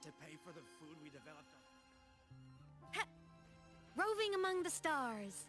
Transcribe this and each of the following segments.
to pay for the food we developed on... Ha! Roving among the stars.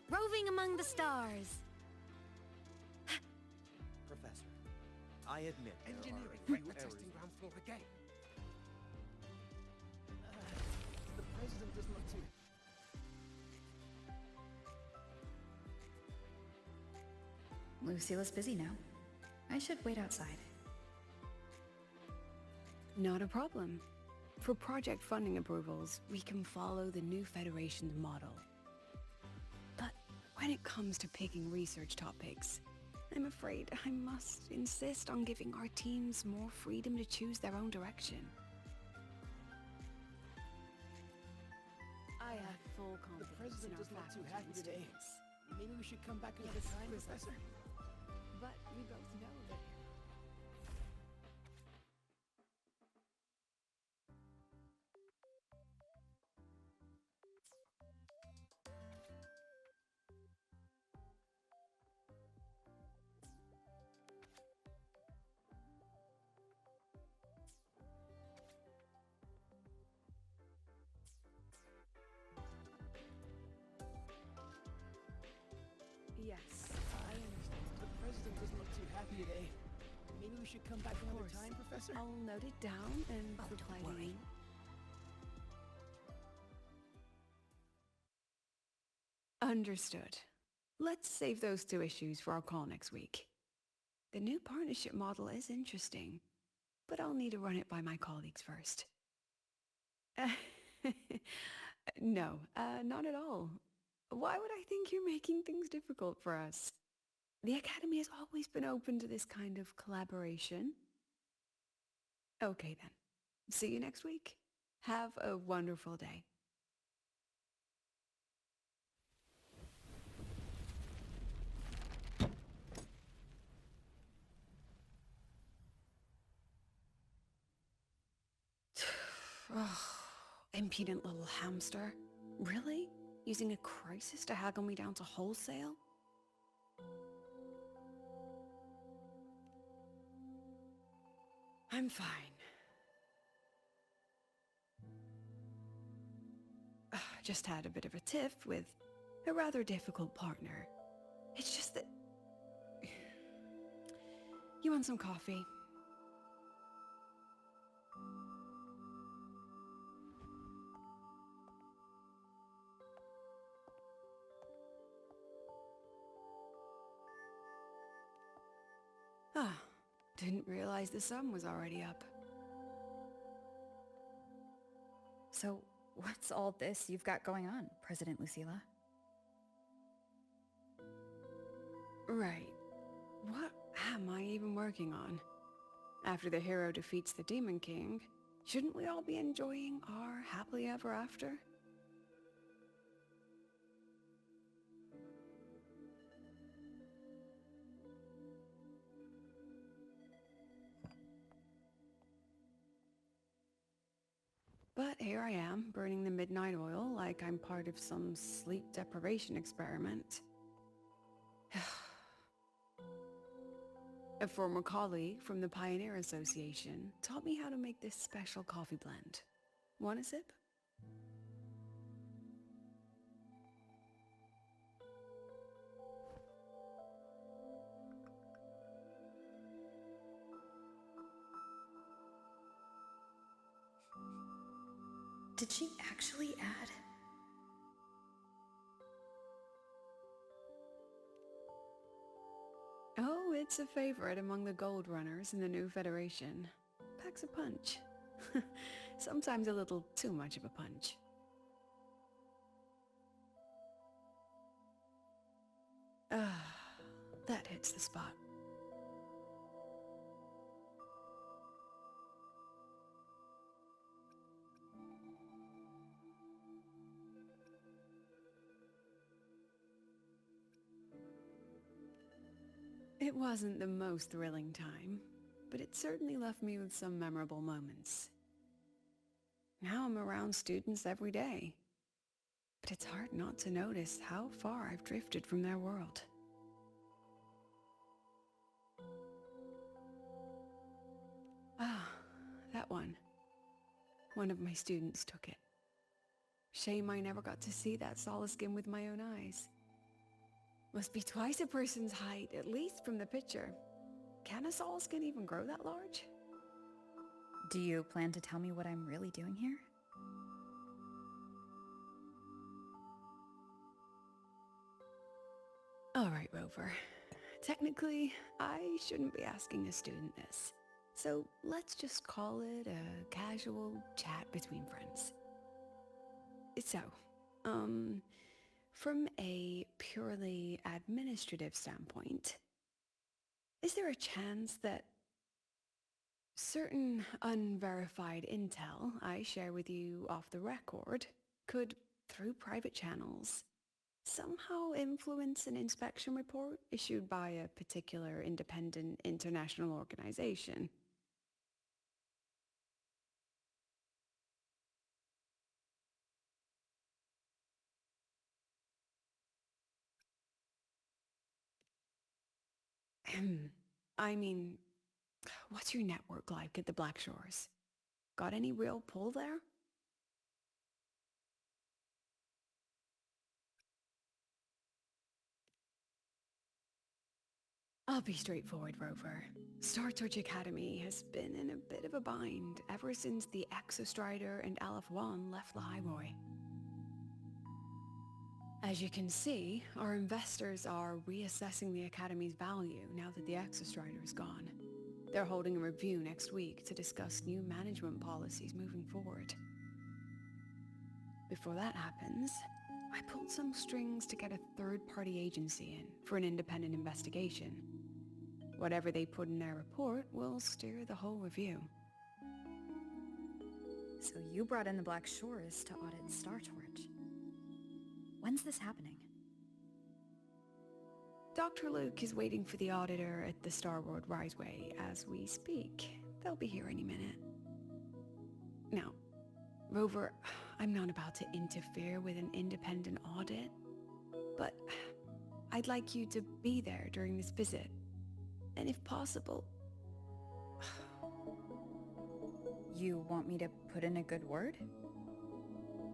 Roving among the stars. Professor, I admit Engineering, there are a few we're testing errors. ground floor again. The president doesn't look too... Lucilla's busy now. I should wait outside. Not a problem. For project funding approvals, we can follow the new Federation's model. But when it comes to picking research topics, I'm afraid I must insist on giving our teams more freedom to choose their own direction. I have full The confidence in president our doesn't look too faculty happy and today. students. Maybe we should come back another Yes, time, Professor. Professor? But we both know that... Yes, I understand. The president doesn't look too happy today. Maybe we should come back another course. time, Professor? I'll note it down and Oh, reply don't to worry. you. Understood. Let's save those two issues for our call next week. The new partnership model is interesting, but I'll need to run it by my colleagues first. No, not at all. Why would I think you're making things difficult for us? The Academy has always been open to this kind of collaboration. Okay then. See you next week. Have a wonderful day. Ugh, impudent little hamster. Really? Using a crisis to haggle me down to wholesale? I'm fine. Just had a bit of a tiff with a rather difficult partner. It's just that... You want some coffee? Ah, didn't realize the sun was already up. So, what's all this you've got going on, President Lucilla? Right. What am I even working on? After the hero defeats the Demon King, shouldn't we all be enjoying our happily ever after? But here I am, burning the midnight oil like I'm part of some sleep deprivation experiment. A former colleague from the Pioneer Association taught me how to make this special coffee blend. Want a sip? Did she actually add? Oh, it's a favorite among the gold runners in the new Federation. Packs a punch. Sometimes a little too much of a punch. That hits the spot. It wasn't the most thrilling time, but it certainly left me with some memorable moments. Now I'm around students every day, but it's hard not to notice how far I've drifted from their world. Ah, that one. One of my students took it. Shame I never got to see that Solaskin with my own eyes. Must be twice a person's height, at least from the picture. Can a Solaskin even grow that large? Do you plan to tell me what I'm really doing here? All right, Rover. Technically, I shouldn't be asking a student this. So let's just call it a casual chat between friends. So, from a purely administrative standpoint, is there a chance that certain unverified intel I share with you off the record could, through private channels, somehow influence an inspection report issued by a particular independent international organization? I mean, what's your network like at the Black Shores? Got any real pull there? I'll be straightforward, Rover. Star Torch Academy has been in a bit of a bind ever since the Exostrider and Aleph 1 left the Highway. As you can see, our investors are reassessing the Academy's value now that the Exostrider is gone. They're holding a review next week to discuss new management policies moving forward. Before that happens, I pulled some strings to get a third-party agency in for an independent investigation. Whatever they put in their report will steer the whole review. So you brought in the Black Shores to audit Star Torch. When's this happening? Dr. Luke is waiting for the auditor at the Starworld Riseway as we speak. They'll be here any minute. Now, Rover, I'm not about to interfere with an independent audit, but I'd like you to be there during this visit. And if possible... You want me to put in a good word?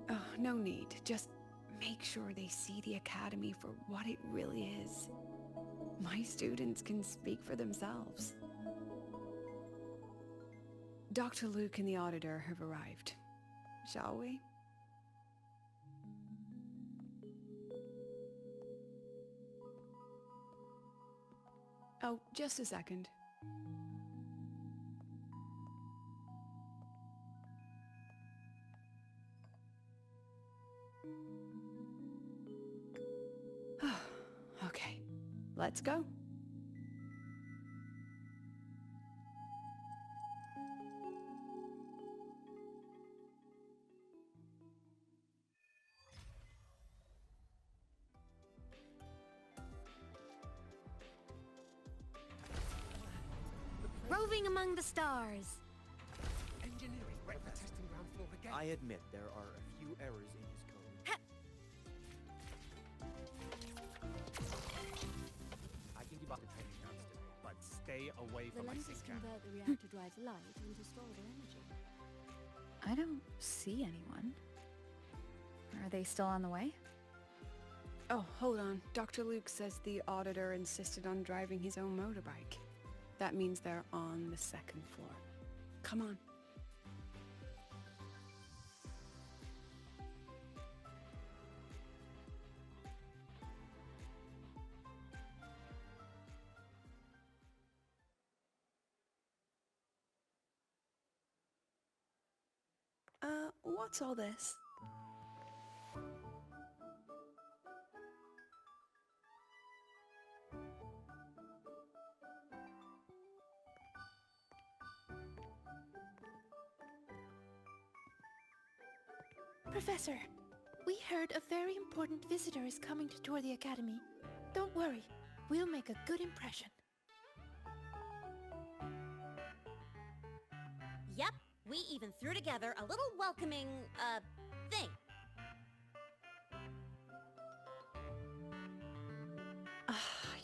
Oh, no need. Just make sure they see the Academy for what it really is. My students can speak for themselves. Dr. Luke and the auditor have arrived. Shall we? Oh, just a second. Okay, let's go. Roving among the stars. Engineering breakfast. Testing ground floor again. I admit there are a few errors in his code. I can debug the training notes today, but stay away The from my lenses sync channel. convert the reactor drive's light into storable energy. I don't see anyone. Are they still on the way? Oh, hold on. Dr. Luke says the auditor insisted on driving his own motorbike. That means they're on the second floor. Come on. What's all this? Professor, we heard a very important visitor is coming to tour the academy. Don't worry, we'll make a good impression. Yep, we even threw together a little welcoming, thing.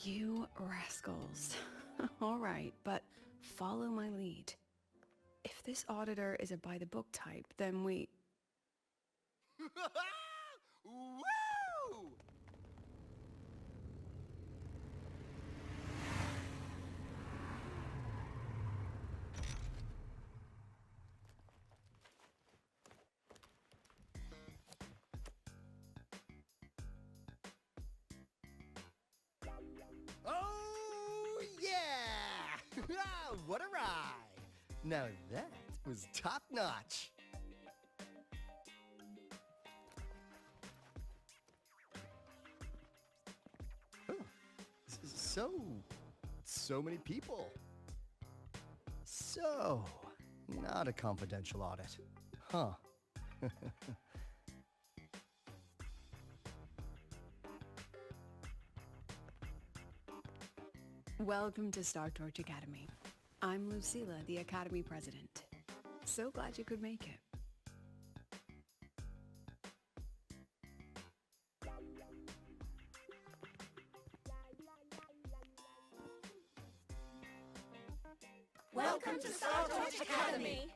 You rascals. All right, but follow my lead. If this auditor is a by-the-book type, then we... Woo! Oh, yeah! What a ride! Now that was top-notch. Oh, so many people. So, not a confidential audit. Huh. Welcome to Star Torch Academy. I'm Lucilla, the Academy President. So glad you could make it. Welcome to Star Torch Academy!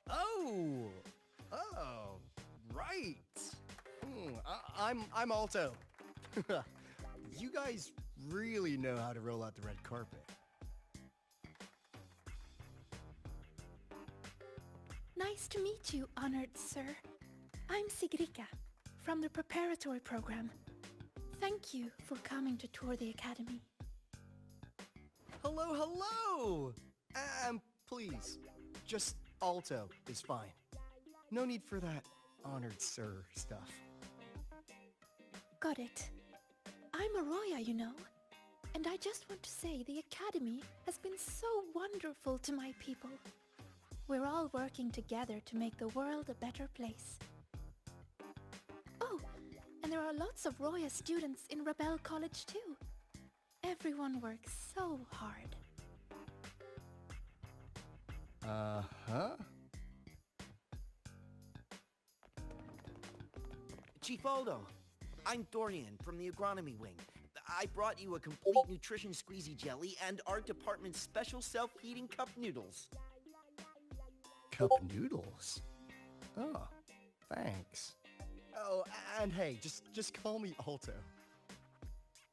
Oh, right. I'm Alto. You guys really know how to roll out the red carpet. Nice to meet you, honored sir. I'm Sigrika, from the preparatory program. Thank you for coming to tour the academy. Hello! Please, just Alto is fine. No need for that honored sir stuff. Got it. I'm Arroya, you know. And I just want to say the academy has been so wonderful to my people. We're all working together to make the world a better place. Oh, and there are lots of Roya students in Rebel College too. Everyone works so hard. Uh-huh. Chief Aldo, I'm Dorian from the agronomy wing. I brought you a complete nutrition squeezy jelly and our department's special self-heating cup noodles. Cup noodles? Oh, thanks. Oh, and hey, just call me Alto.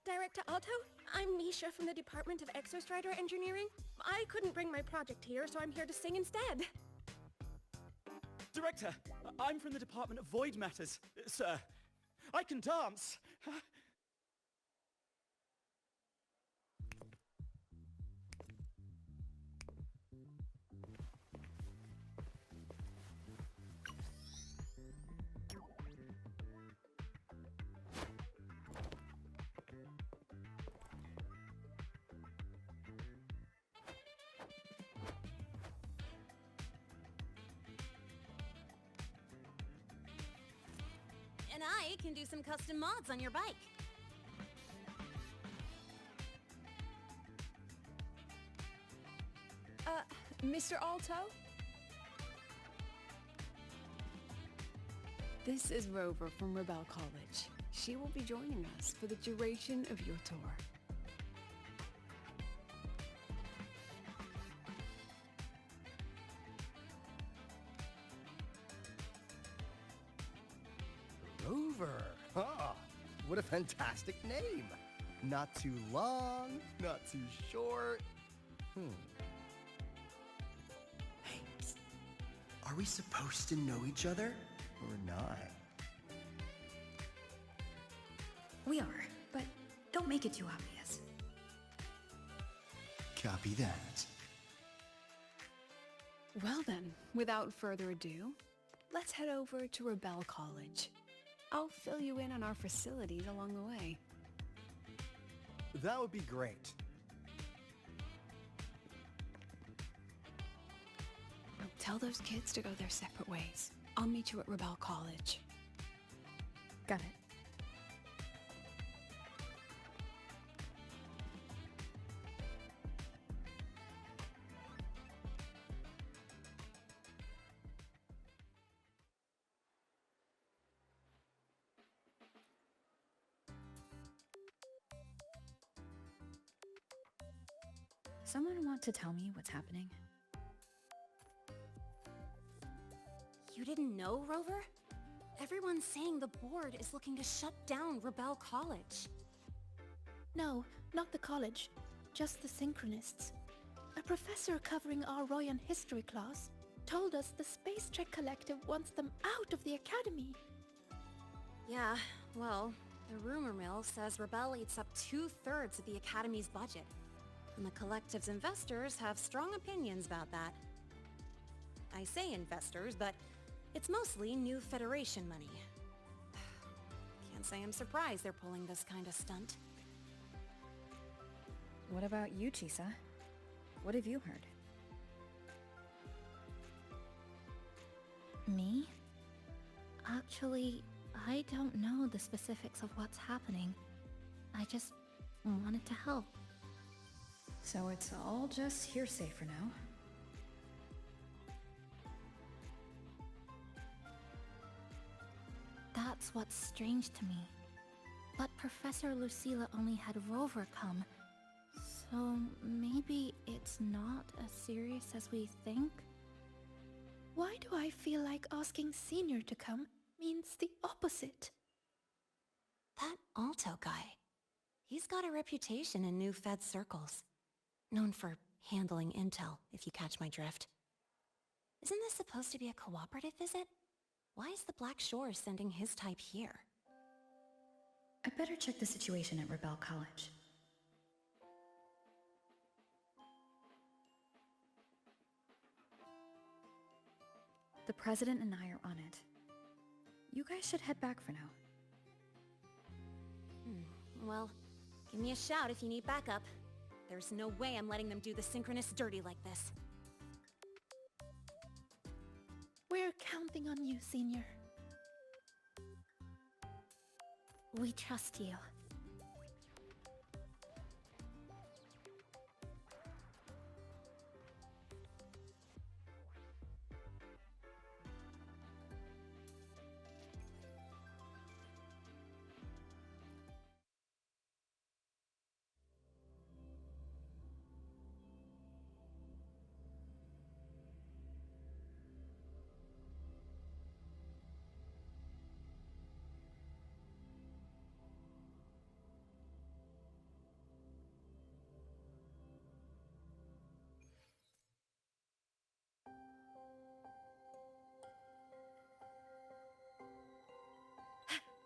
Director Alto, I'm Misha from the Department of Exostrider Engineering. I couldn't bring my project here, so I'm here to sing instead. Director, I'm from the Department of Void Matters. Sir, I can dance. And I can do some custom mods on your bike. Mr. Alto? This is Rover from Rebel College. She will be joining us for the duration of your tour. Rover. Huh. What a fantastic name. Not too long, not too short. Hey, psst. Are we supposed to know each other or not? We are, but don't make it too obvious. Copy that. Well then, without further ado, let's head over to Rebel College. I'll fill you in on our facilities along the way. That would be great. Tell those kids to go their separate ways. I'll meet you at Rebel College. Got it. Someone want to tell me what's happening? You didn't know, Rover? Everyone's saying the board is looking to shut down Rebel College. No, not the college. Just the Synchronists. A professor covering our Royan history class told us the Space Trek Collective wants them out of the academy. Yeah, well, the rumor mill says Rebel eats up 2/3 of the academy's budget. And the collective's investors have strong opinions about that. I say investors, but it's mostly new Federation money. Can't say I'm surprised they're pulling this kind of stunt. What about you, Chisa? What have you heard? Me? Actually, I don't know the specifics of what's happening. I just wanted to help. So it's all just hearsay for now. That's what's strange to me. But Professor Lucilla only had Rover come, so maybe it's not as serious as we think? Why do I feel like asking Senior to come means the opposite? That Alto guy. He's got a reputation in new Fed circles. Known for handling intel, if you catch my drift. Isn't this supposed to be a cooperative visit? Why is the Black Shore sending his type here? I better check the situation at Rebel College. The President and I are on it. You guys should head back for now. Well, give me a shout if you need backup. There's no way I'm letting them do the Synchronists dirty like this. We're counting on you, Senior. We trust you.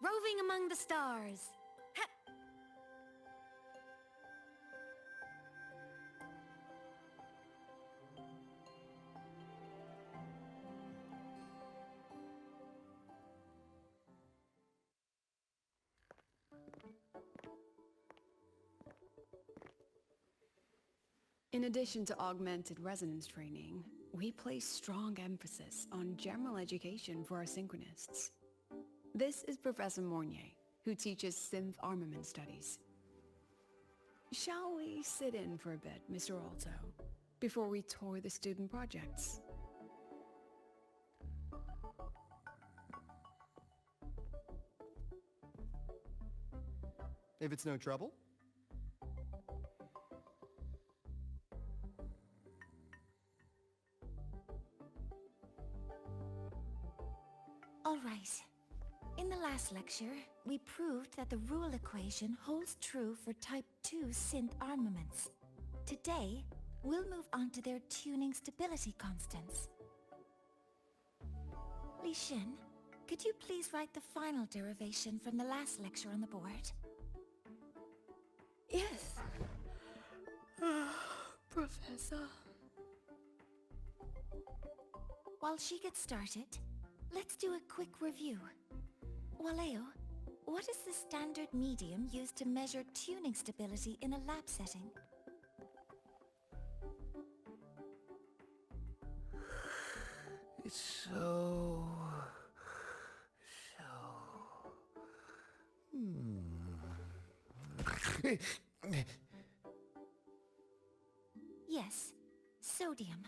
Roving among the stars. Ha! In addition to augmented resonance training, we place strong emphasis on general education for our Synchronists. This is Professor Mornier, who teaches synth armament studies. Shall we sit in for a bit, Mr. Alto, before we tour the student projects? If it's no trouble. All right. In the last lecture, we proved that the rule equation holds true for Type 2 synth armaments. Today, we'll move on to their tuning stability constants. Li Xin, could you please write the final derivation from the last lecture on the board? Yes. Professor. While she gets started, let's do a quick review. Waleo, what is the standard medium used to measure tuning stability in a lab setting? So... Yes, sodium.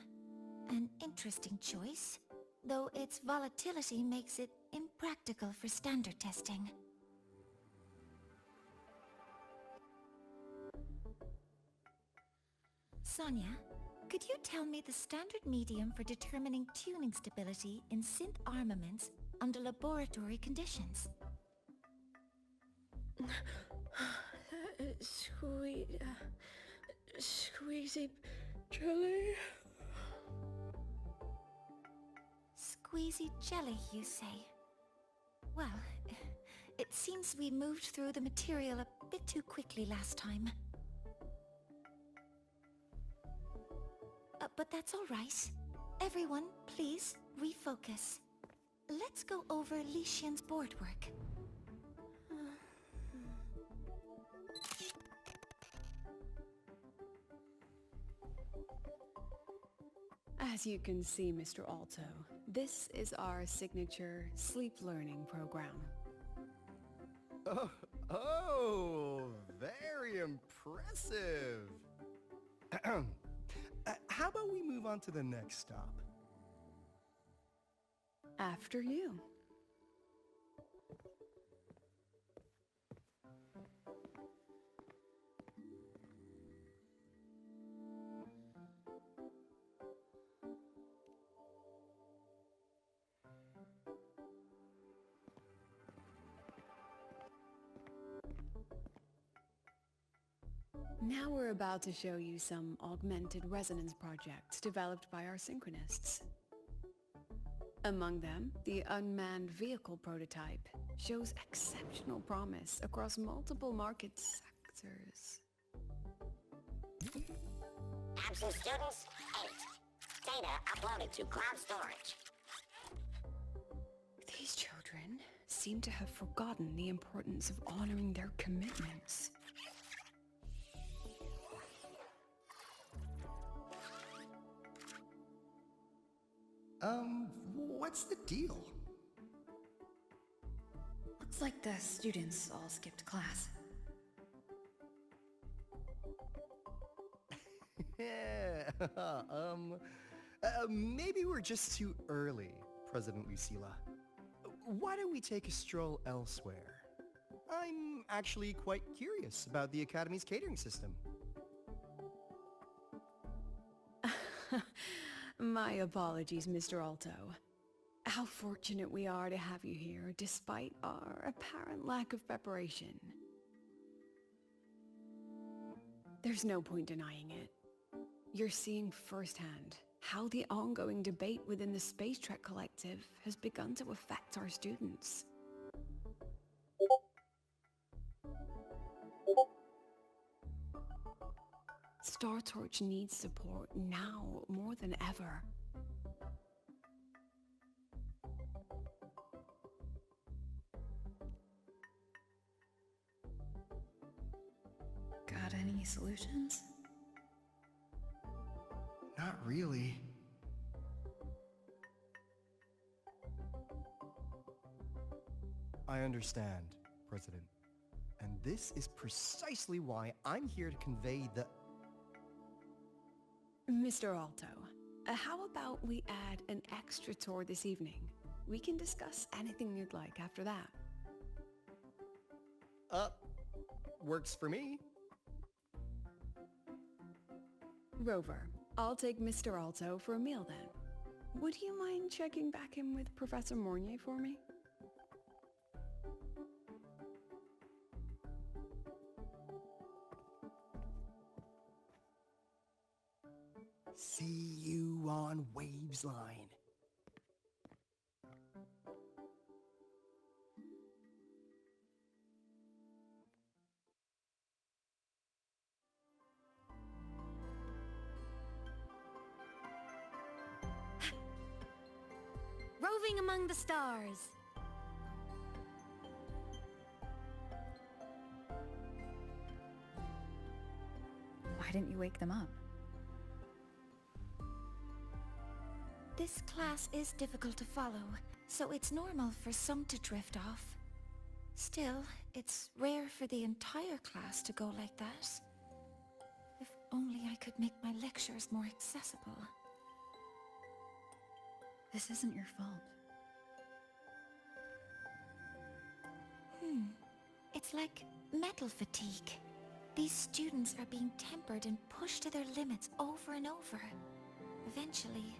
An interesting choice, though its volatility makes it impractical for standard testing. Sonia, could you tell me the standard medium for determining tuning stability in synth armaments under laboratory conditions? Squeezy jelly. Squeezy jelly, you say? Well, it seems we moved through the material a bit too quickly last time. But that's all right. Everyone, please, refocus. Let's go over Lishian's board work. As you can see, Mr. Alto, this is our signature sleep learning program. Oh, very impressive. How about we move on to the next stop? After you. Now we're about to show you some augmented resonance projects developed by our synchronists. Among them, the unmanned vehicle prototype shows exceptional promise across multiple market sectors. Absent students, 8. Data uploaded to cloud storage. These children seem to have forgotten the importance of honoring their commitments. What's the deal? Looks like the students all skipped class. Yeah, maybe we're just too early, President Lucilla. Why don't we take a stroll elsewhere? I'm actually quite curious about the Academy's catering system. My apologies, Mr. Alto. How fortunate we are to have you here, despite our apparent lack of preparation. There's no point denying it. You're seeing firsthand how the ongoing debate within the Space Trek Collective has begun to affect our students. StarTorch needs support now more than ever. Got any solutions? Not really. I understand, President. And this is precisely why I'm here to convey the... Mr. Alto, how about we add an extra tour this evening? We can discuss anything you'd like after that. Works for me. Rover, I'll take Mr. Alto for a meal then. Would you mind checking back in with Professor Mornier for me? See you on Waves Line. Roving among the stars. Why didn't you wake them up? This class is difficult to follow, so it's normal for some to drift off. Still, it's rare for the entire class to go like that. If only I could make my lectures more accessible. This isn't your fault. It's like metal fatigue. These students are being tempered and pushed to their limits over and over. Eventually,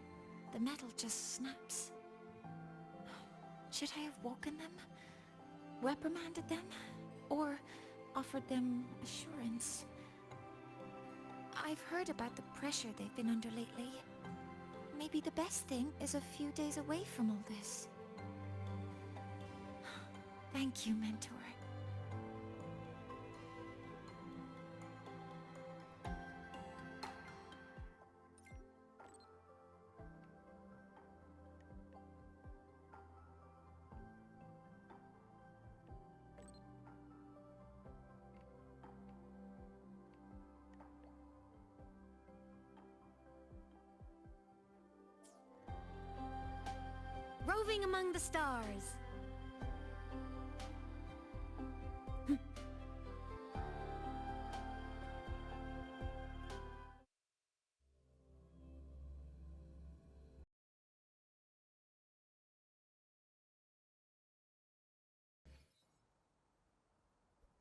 the metal just snaps. Should I have woken them? Reprimanded them? Or offered them assurance? I've heard about the pressure they've been under lately. Maybe the best thing is a few days away from all this. Thank you, Mentor. Roving among the stars.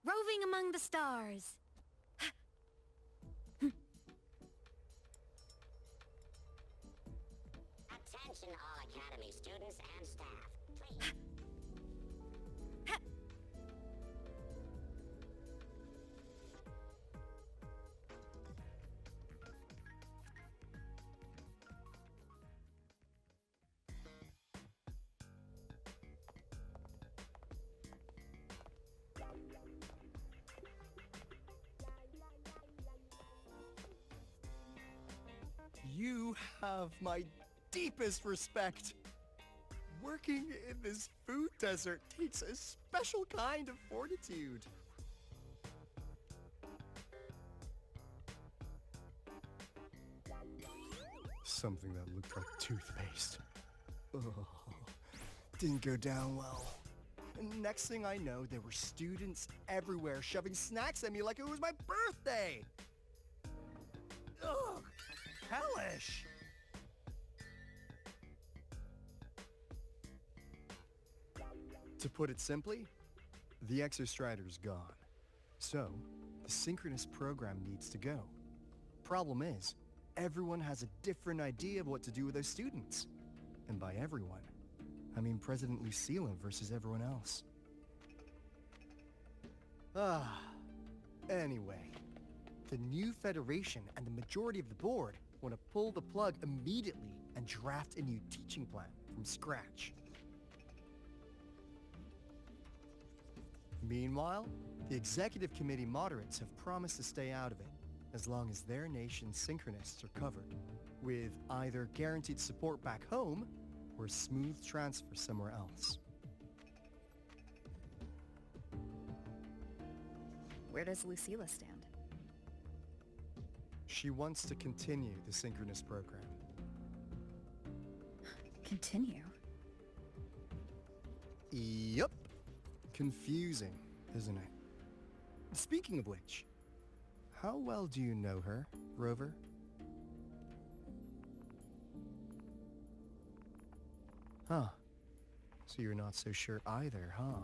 Roving among the stars. Attention all Academy students and staff. Please. You have my deepest respect. Working in this food desert takes a special kind of fortitude. Something that looked like toothpaste. Oh, didn't go down well. And next thing I know, there were students everywhere shoving snacks at me like it was my birthday. Ugh, hellish. To put it simply, the Exostrider's gone. So, the synchronous program needs to go. Problem is, everyone has a different idea of what to do with those students. And by everyone, I mean President Lucilla versus everyone else. Anyway, the new Federation and the majority of the board want to pull the plug immediately and draft a new teaching plan from scratch. Meanwhile, the executive committee moderates have promised to stay out of it as long as their nation's synchronists are covered, with either guaranteed support back home or a smooth transfer somewhere else. Where does Lucilla stand? She wants to continue the synchronous program. Continue? Yup. Confusing, isn't it? Speaking of which, how well do you know her, Rover? Huh. So you're not so sure either, huh?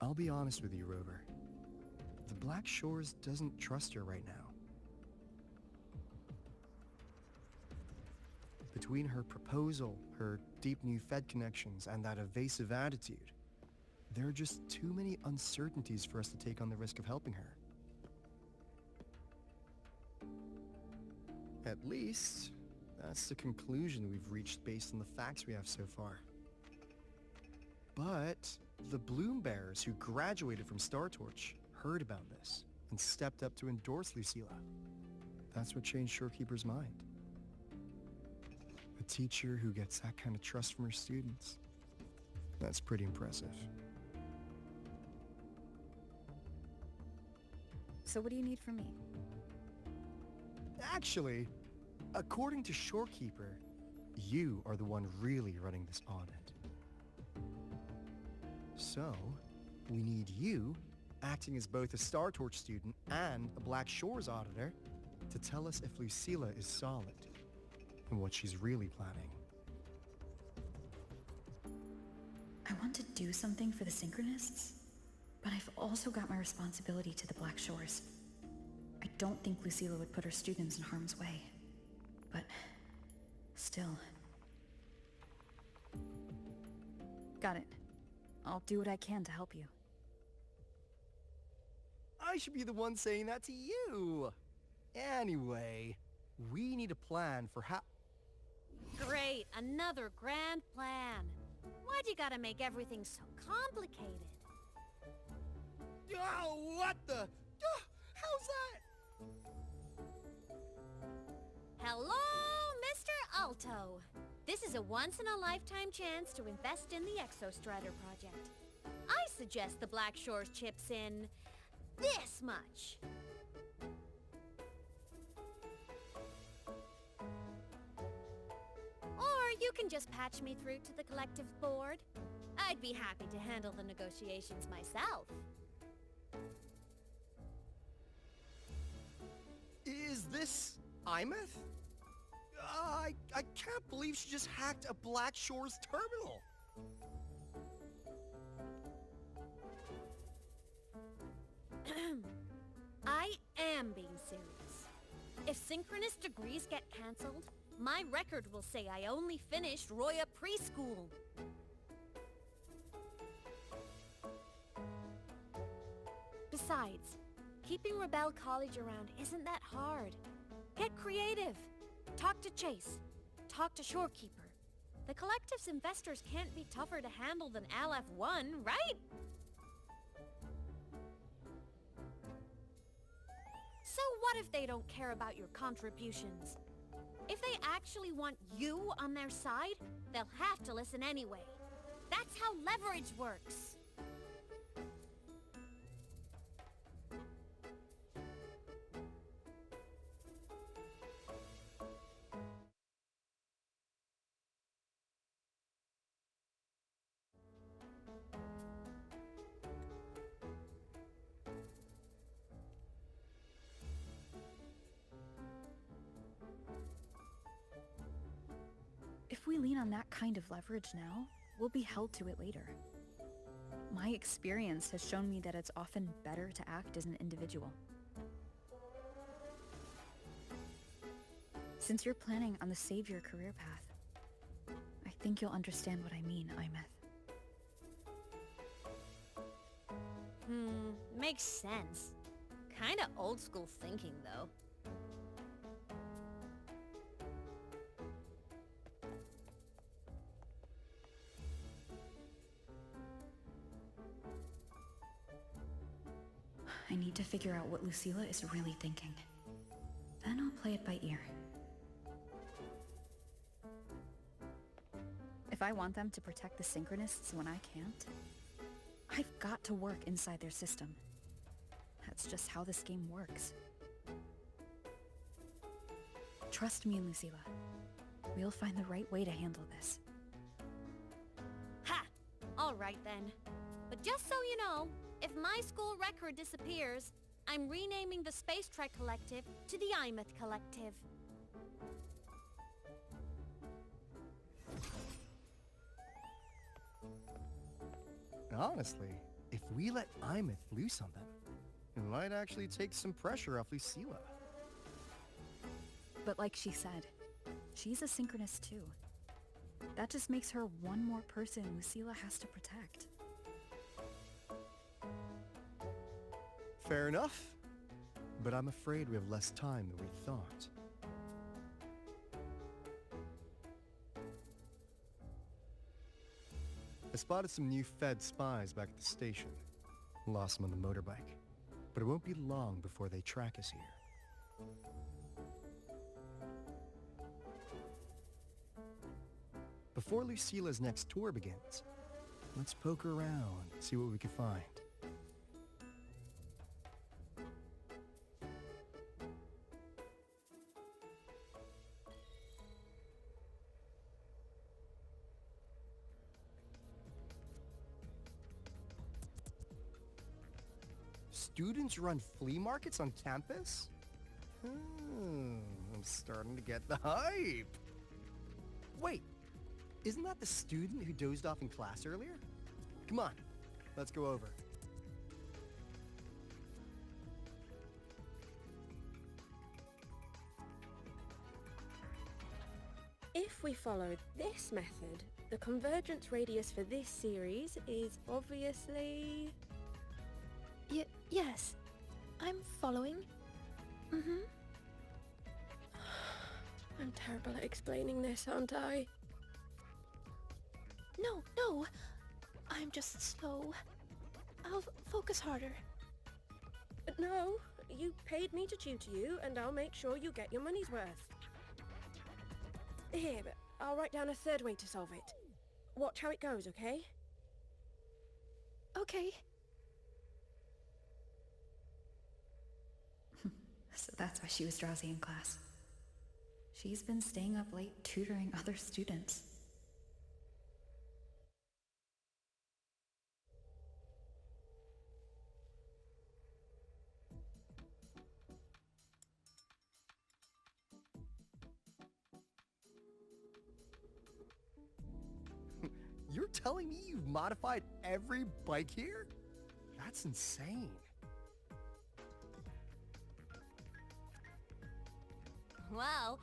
I'll be honest with you, Rover. The Black Shores doesn't trust her right now. Between her proposal, her deep new Fed connections, and that evasive attitude, there are just too many uncertainties for us to take on the risk of helping her. At least, that's the conclusion we've reached based on the facts we have so far. But the Bloom Bearers who graduated from Star Torch heard about this and stepped up to endorse Lucilla. That's what changed Shorekeeper's mind. A teacher who gets that kind of trust from her students. That's pretty impressive. So what do you need from me? Actually, according to Shorekeeper, you are the one really running this audit. So, we need you, acting as both a Star Torch student and a Black Shores auditor, to tell us if Lucilla is solid and what she's really planning. I want to do something for the Synchronists, but I've also got my responsibility to the Black Shores. I don't think Lucilla would put her students in harm's way, but still. Got it. I'll do what I can to help you. I should be the one saying that to you. Anyway, we need a plan for how... Great, another grand plan. Why'd you gotta make everything so complicated? Oh, what the... how's that? Hello, Mr. Alto. This is a once-in-a-lifetime chance to invest in the Exostrider project. I suggest the Black Shores chips in this much. Or you can just patch me through to the collective board. I'd be happy to handle the negotiations myself. Is this Imeth? I can't believe she just hacked a Black Shores terminal. I am being serious. If synchronous degrees get cancelled, my record will say I only finished Roya preschool. Besides, keeping Rebel College around isn't that hard. Get creative. Talk to Chase. Talk to Shorekeeper. The Collective's investors can't be tougher to handle than LF1, right? So what if they don't care about your contributions? If they actually want you on their side, they'll have to listen anyway. That's how leverage works. If we lean on that kind of leverage now, we'll be held to it later. My experience has shown me that it's often better to act as an individual. Since you're planning on the savior career path, I think you'll understand what I mean, Imeth. Makes sense. Kinda old school thinking, though. I need to figure out what Lucilla is really thinking. Then I'll play it by ear. If I want them to protect the Synchronists when I can't, I've got to work inside their system. That's just how this game works. Trust me, Lucilla. We'll find the right way to handle this. Ha! Alright then. But just so you know, if my school record disappears, I'm renaming the Space Trek Collective to the Imeth Collective. Honestly, if we let Imeth loose on them, it might actually take some pressure off Lucilla. But like she said, she's a Synchronist too. That just makes her one more person Lucilla has to protect. Fair enough, but I'm afraid we have less time than we thought. I spotted some new Fed spies back at the station. Lost them on the motorbike, but it won't be long before they track us here. Before Lucilla's next tour begins, let's poke around, see what we can find. Students run flea markets on campus? I'm starting to get the hype. Wait, isn't that the student who dozed off in class earlier? Come on, let's go over. If we follow this method, the convergence radius for this series is obviously... Yes. I'm following. Mm-hmm. I'm terrible at explaining this, aren't I? No. I'm just slow. I'll focus harder. No, you paid me to tutor you, and I'll make sure you get your money's worth. Here, but I'll write down a third way to solve it. Watch how it goes, okay? Okay. So that's why she was drowsy in class. She's been staying up late tutoring other students. You're telling me you've modified every bike here? That's insane. Well,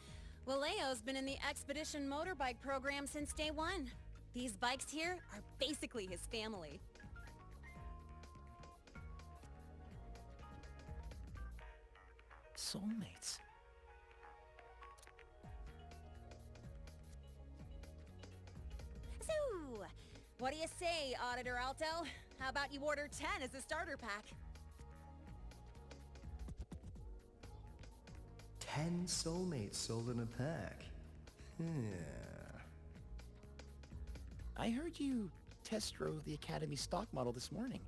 Waleo's been in the Expedition motorbike program since day one. These bikes here are basically his family. Soulmates. So, what do you say, Auditor Alto? How about you order 10 as a starter pack? 10 soulmates sold in a pack. I heard you test drove the Academy stock model this morning.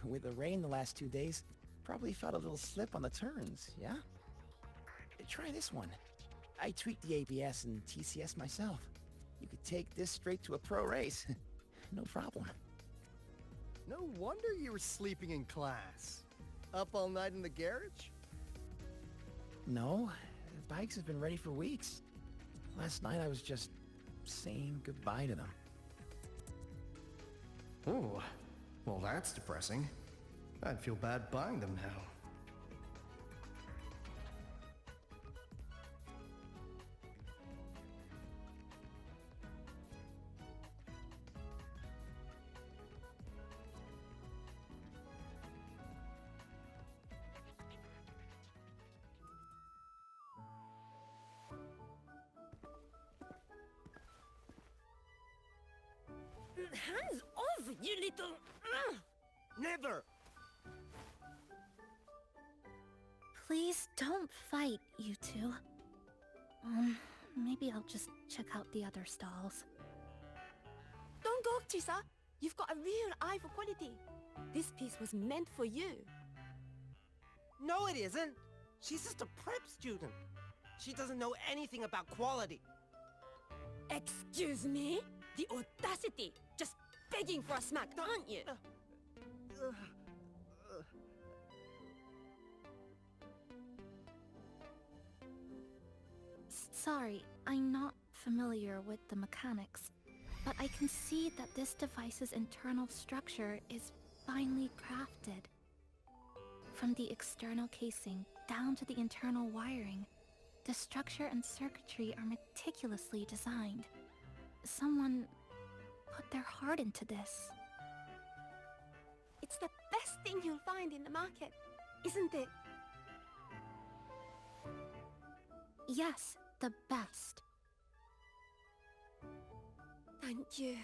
With the rain the last 2 days, probably felt a little slip on the turns, yeah? Try this one. I tweaked the ABS and TCS myself. You could take this straight to a pro race. No problem. No wonder you were sleeping in class. Up all night in the garage? No, the bikes have been ready for weeks. Last night I was just saying goodbye to them. Oh, well that's depressing. I'd feel bad buying them now. Hands off, you little... Never! Please don't fight, you two. Maybe I'll just check out the other stalls. Don't go, Chisa. You've got a real eye for quality. This piece was meant for you. No, it isn't. She's just a prep student. She doesn't know anything about quality. Excuse me? The audacity! Just begging for a smack, aren't you? Sorry, I'm not familiar with the mechanics, but I can see that this device's internal structure is finely crafted. From the external casing down to the internal wiring, the structure and circuitry are meticulously designed. Someone put their heart into this. It's the best thing you'll find in the market, isn't it? Yes, the best. Thank you.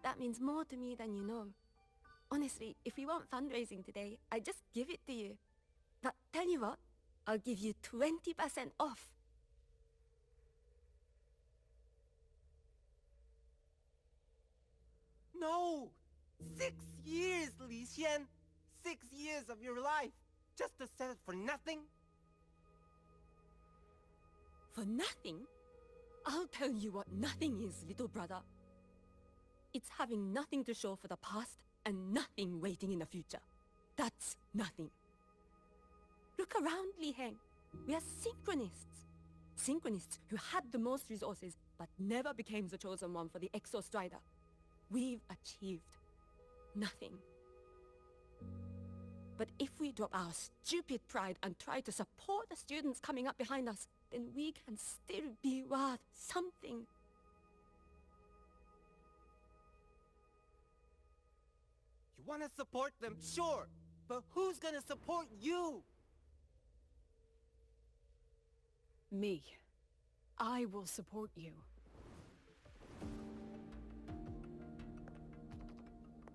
That means more to me than you know. Honestly, if we weren't fundraising today, I'd just give it to you. But tell you what, I'll give you 20% off. No! 6 years, Li Xian! 6 years of your life! Just to sell it for nothing? For nothing? I'll tell you what nothing is, little brother. It's having nothing to show for the past and nothing waiting in the future. That's nothing. Look around, Li Heng. We are synchronists. Synchronists who had the most resources, but never became the chosen one for the Exostrider. We've achieved nothing. But if we drop our stupid pride and try to support the students coming up behind us, then we can still be worth something. You want to support them, sure. But who's gonna support you? Me. I will support you.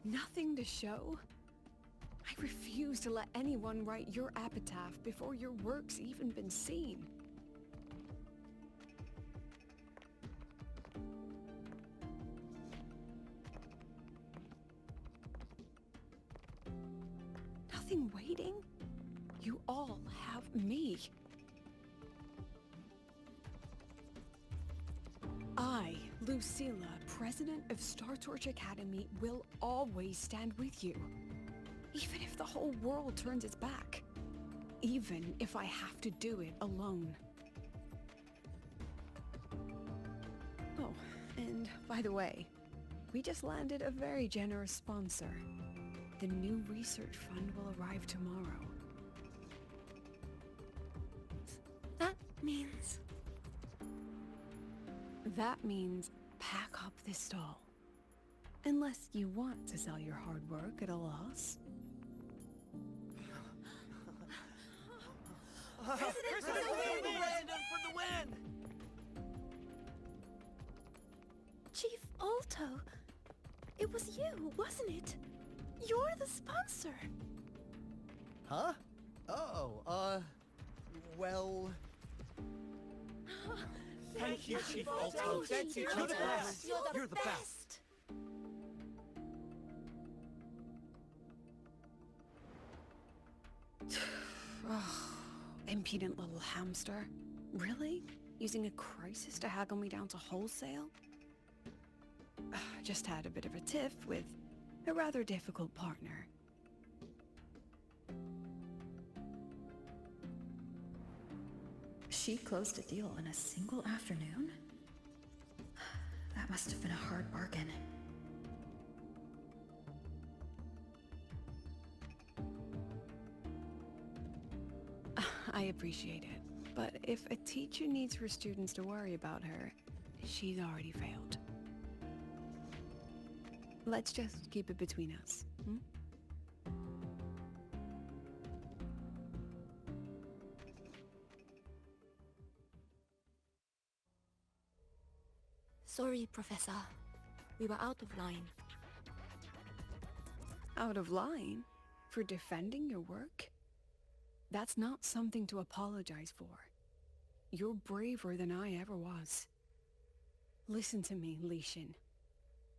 Nothing to show? I refuse to let anyone write your epitaph before your work's even been seen. Nothing waiting? You all have me. I, Lucilla, President of Star Torch Academy, will always stand with you. Even if the whole world turns its back. Even if I have to do it alone. Oh, and by the way, we just landed a very generous sponsor. The new research fund will arrive tomorrow. That means... That means pack up this stall. Unless you want to sell your hard work at a loss. President for the win! Chief Alto, it was you, wasn't it? You're the sponsor. Huh? Oh, well... Thank you, Chief Alto. Thank you. You're the best. You're the best. Oh, impudent little hamster. Really? Using a crisis to haggle me down to wholesale? Just had a bit of a tiff with a rather difficult partner. She closed a deal in a single afternoon? That must have been a hard bargain. I appreciate it, but if a teacher needs her students to worry about her, she's already failed. Let's just keep it between us, hmm? Sorry, Professor. We were out of line. Out of line? For defending your work? That's not something to apologize for. You're braver than I ever was. Listen to me, Li Xin.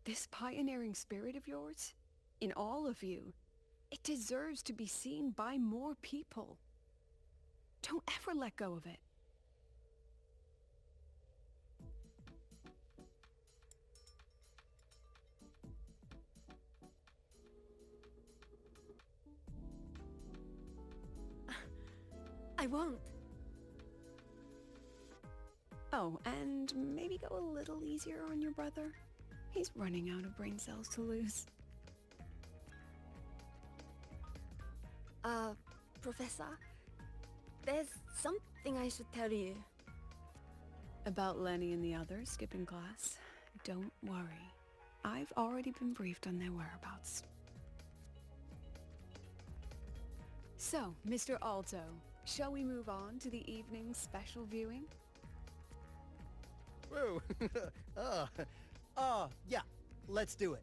This pioneering spirit of yours, in all of you, it deserves to be seen by more people. Don't ever let go of it. I won't. Oh, and maybe go a little easier on your brother. He's running out of brain cells to lose. Professor, there's something I should tell you. About Lenny and the others skipping class? Don't worry. I've already been briefed on their whereabouts. So, Mr. Alto, shall we move on to the evening's special viewing? Whoa. Yeah. Let's do it.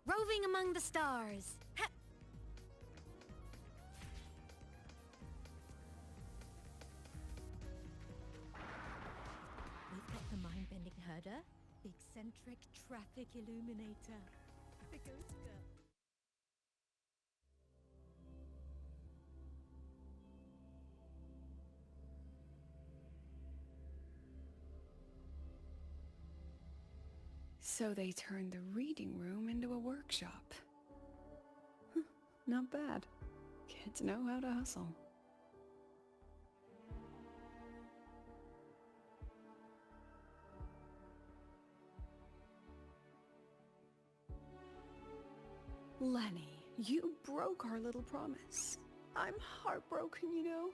Roving among the stars. Ha! We've got the mind-bending herder, eccentric traffic illuminator. The ghost girl. So they turned the reading room into a workshop. Not bad. Kids know how to hustle. Lenny, you broke our little promise. I'm heartbroken, you know.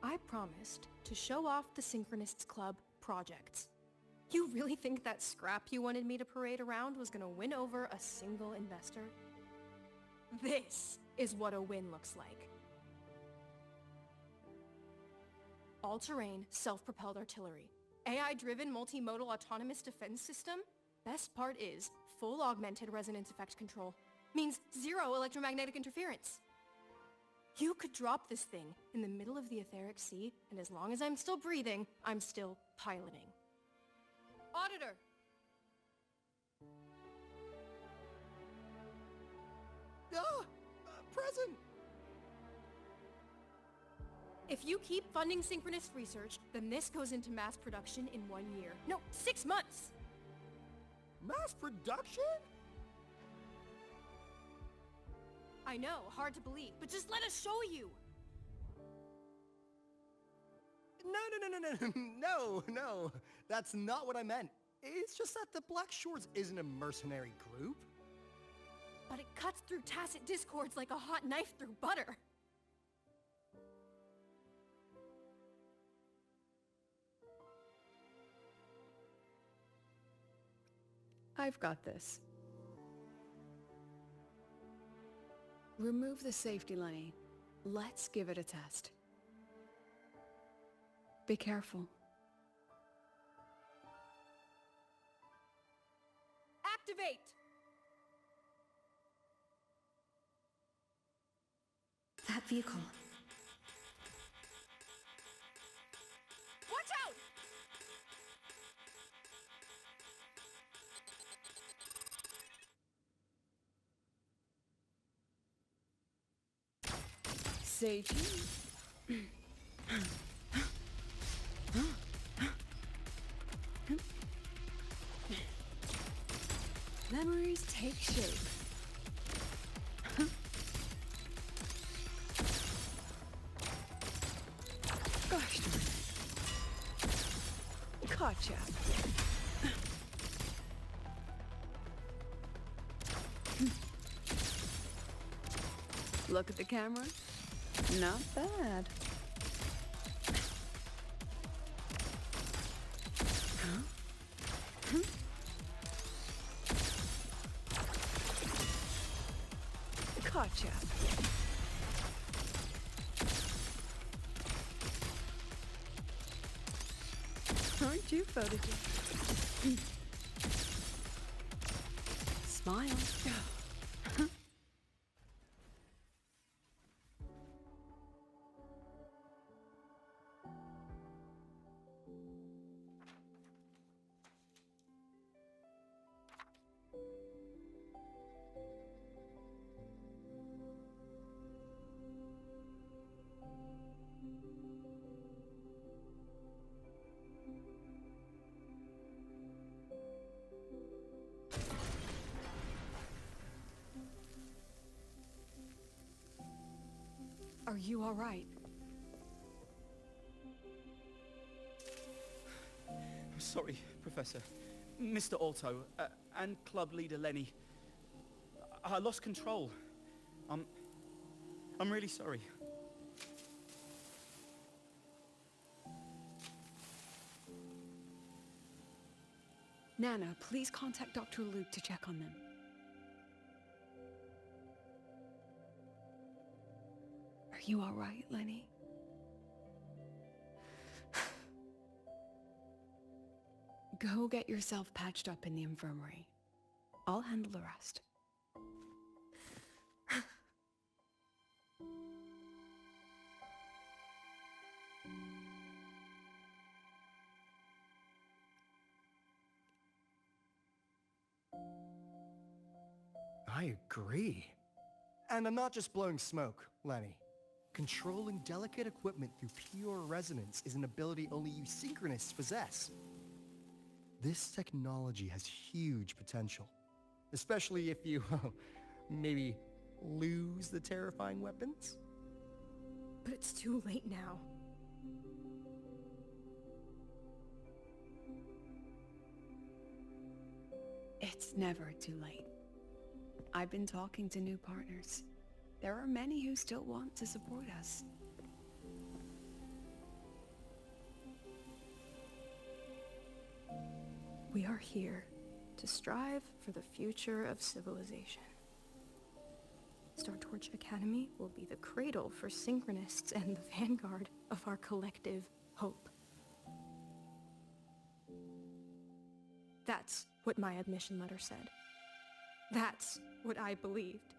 I promised to show off the Synchronists Club projects. You really think that scrap you wanted me to parade around was gonna win over a single investor? This is what a win looks like. All-terrain, self-propelled artillery. AI-driven multimodal autonomous defense system? Best part is, full augmented resonance effect control. Means zero electromagnetic interference. You could drop this thing in the middle of the etheric sea, and as long as I'm still breathing, I'm still piloting. Auditor! Present! If you keep funding synchronous research, then this goes into mass production in 1 year. No, 6 months! Mass production? I know, hard to believe, but just let us show you! No. That's not what I meant. It's just that the Black Shores isn't a mercenary group. But it cuts through tacit discords like a hot knife through butter. I've got this. Remove the safety, Lenny. Let's give it a test. Be careful. Activate! That vehicle. Watch out! Sachi. Memories take shape. Gosh darn it. Gotcha. Look at the camera. Not bad. Gotcha. Aren't you photogenic? Smile. Are you all right? Sorry, Professor. Mr. Alto, and club leader Lenny. I lost control. I'm really sorry. Nana, please contact Dr. Luke to check on them. Are you all right, Lenny? Go get yourself patched up in the infirmary. I'll handle the rest. I agree. And I'm not just blowing smoke, Lenny. Controlling delicate equipment through pure resonance is an ability only you synchronists possess. This technology has huge potential, especially if you, maybe lose the terrifying weapons? But it's too late now. It's never too late. I've been talking to new partners. There are many who still want to support us. We are here to strive for the future of civilization. Star Torch Academy will be the cradle for synchronists and the vanguard of our collective hope. That's what my admission letter said. That's what I believed.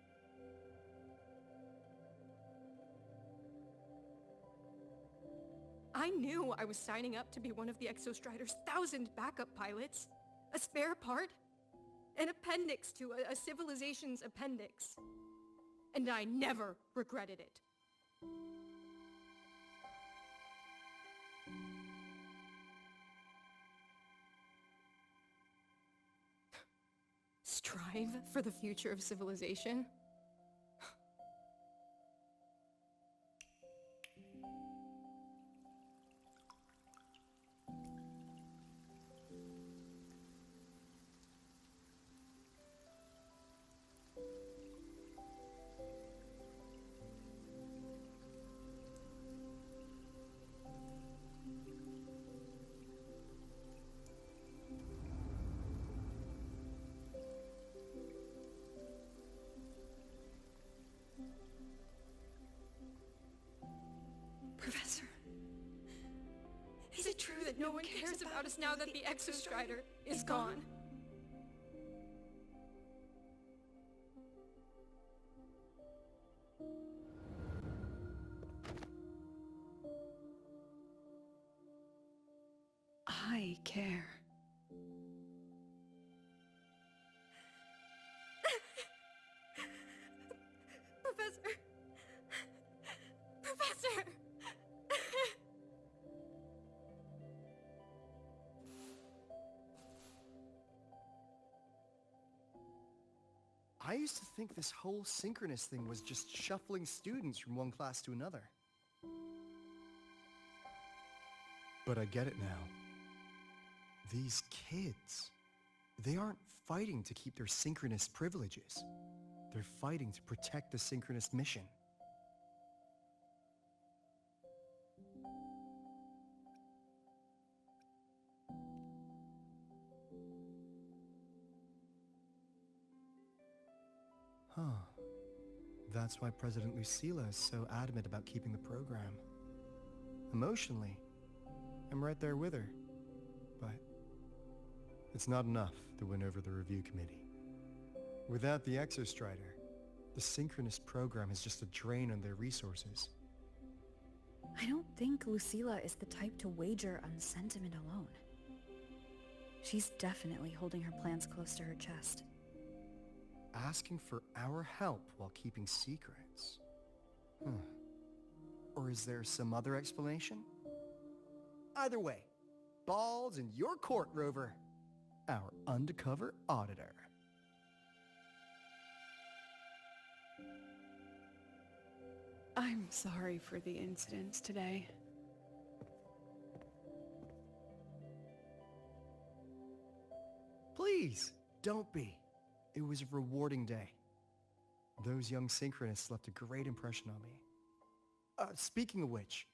I knew I was signing up to be one of the Exostrider's 1,000 backup pilots, a spare part, an appendix to a civilization's appendix. And I never regretted it. Strive for the future of civilization? Professor, is it true that no one cares about us now that the Exostrider is gone? I care. Professor! Professor! I used to think this whole synchronous thing was just shuffling students from one class to another. But I get it now. These kids, they aren't fighting to keep their synchronous privileges. They're fighting to protect the synchronous mission. Huh. That's why President Lucilla is so adamant about keeping the program. Emotionally, I'm right there with her. But it's not enough to win over the review committee. Without the Exostrider, the synchronous program is just a drain on their resources. I don't think Lucilla is the type to wager on sentiment alone. She's definitely holding her plans close to her chest. Asking for our help while keeping secrets. Or is there some other explanation? Either way, ball's in your court, Rover. Our undercover auditor. I'm sorry for the incidents today. Please, don't be. It was a rewarding day. Those young synchronists left a great impression on me. Speaking of which,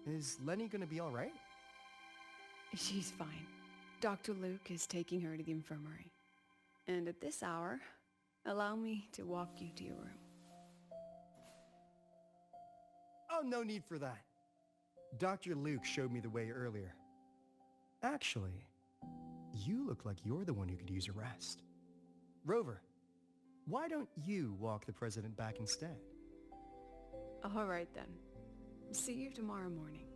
is Lenny gonna be all right? She's fine. Dr. Luke is taking her to the infirmary. And at this hour, allow me to walk you to your room. Oh, no need for that. Dr. Luke showed me the way earlier. Actually, you look like you're the one who could use a rest. Rover, why don't you walk the president back instead? All right then. See you tomorrow morning.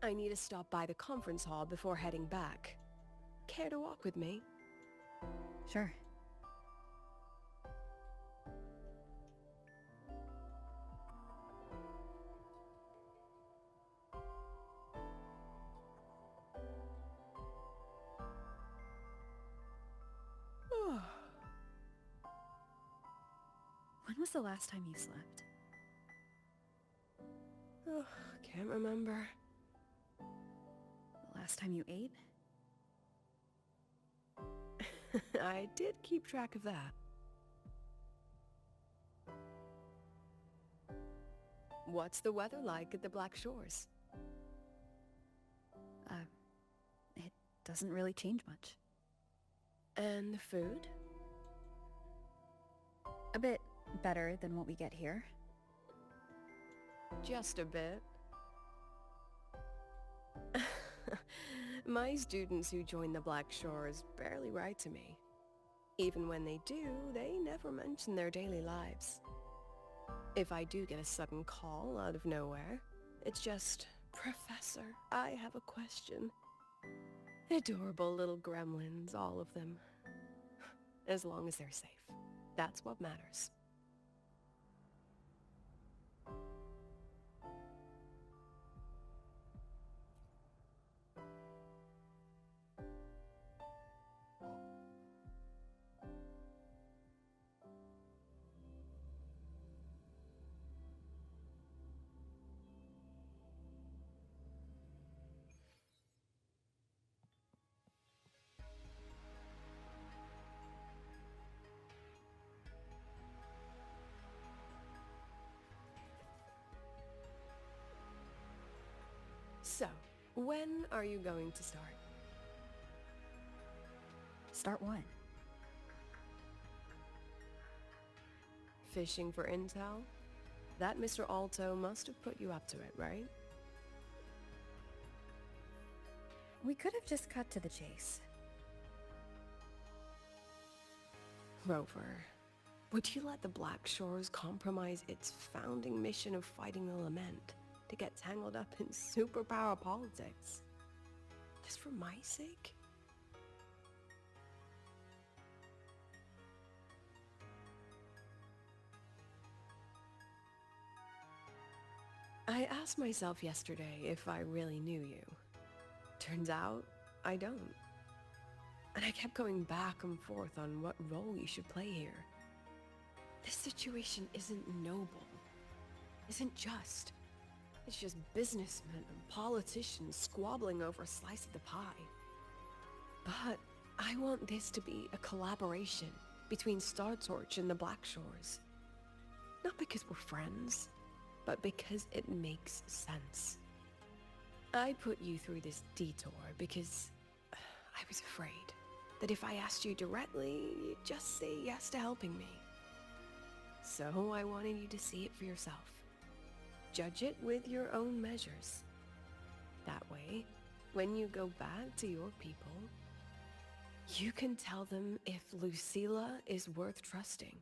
I need to stop by the conference hall before heading back. Care to walk with me? Sure. When was the last time you slept? Oh, can't remember. The last time you ate? I did keep track of that. What's the weather like at the Black Shores? It doesn't really change much. And the food? A bit better than what we get here. Just a bit. My students who join the Black Shores barely write to me. Even when they do, they never mention their daily lives. If I do get a sudden call out of nowhere, it's just, "Professor, I have a question." Adorable little gremlins, all of them. As long as they're safe. That's what matters. So, when are you going to start? Start what? Fishing for intel? That Mr. Alto must have put you up to it, right? We could have just cut to the chase. Rover, would you let the Black Shores compromise its founding mission of fighting the Lament to get tangled up in superpower politics? Just for my sake? I asked myself yesterday if I really knew you. Turns out, I don't. And I kept going back and forth on what role you should play here. This situation isn't noble, isn't just. It's just businessmen and politicians squabbling over a slice of the pie. But I want this to be a collaboration between Star Torch and the Black Shores. Not because we're friends, but because it makes sense. I put you through this detour because I was afraid that if I asked you directly, you'd just say yes to helping me. So I wanted you to see it for yourself. Judge it with your own measures. That way, when you go back to your people, you can tell them if Lucilla is worth trusting,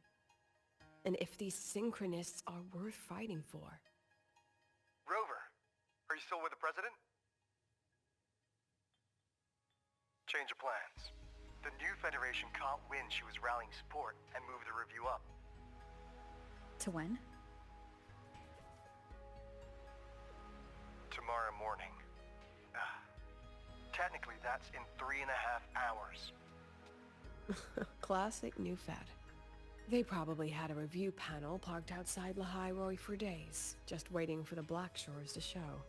and if these synchronists are worth fighting for. Rover, are you still with the President? Change of plans. The new Federation can't win. She was rallying support and moved the review up. To when? Tomorrow morning. Technically, that's in 3.5 hours. Classic New Fed. They probably had a review panel parked outside Lahairoi for days, just waiting for the Black Shores to show.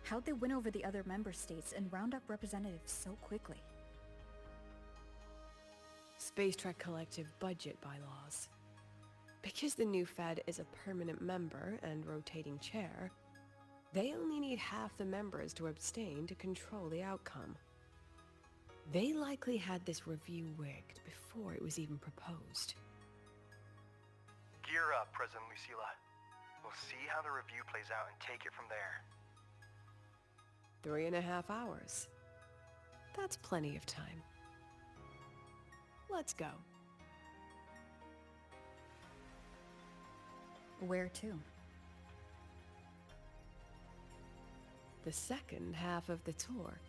How'd they win over the other member states and round up representatives so quickly? Space Trek Collective budget bylaws. Because the new Fed is a permanent member and rotating chair, they only need half the members to abstain to control the outcome. They likely had this review rigged before it was even proposed. Gear up, President Lucilla. We'll see how the review plays out and take it from there. 3.5 hours. That's plenty of time. Let's go. Where to? the second half of the tour.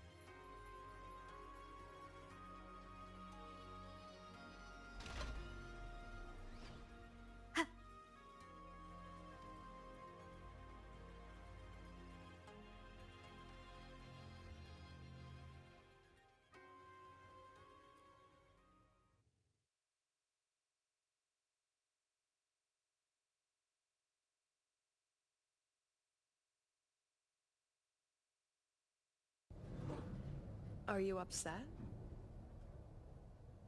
Are you upset?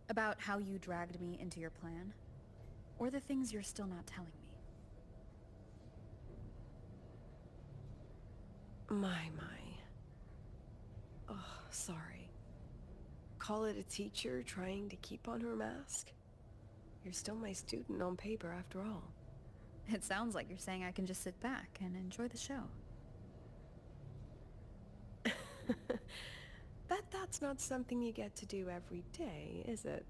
About how you dragged me into your plan? Or the things you're still not telling me? My. Oh, sorry. Call it a teacher trying to keep on her mask? You're still my student on paper after all. It sounds like you're saying I can just sit back and enjoy the show. That's not something you get to do every day, is it?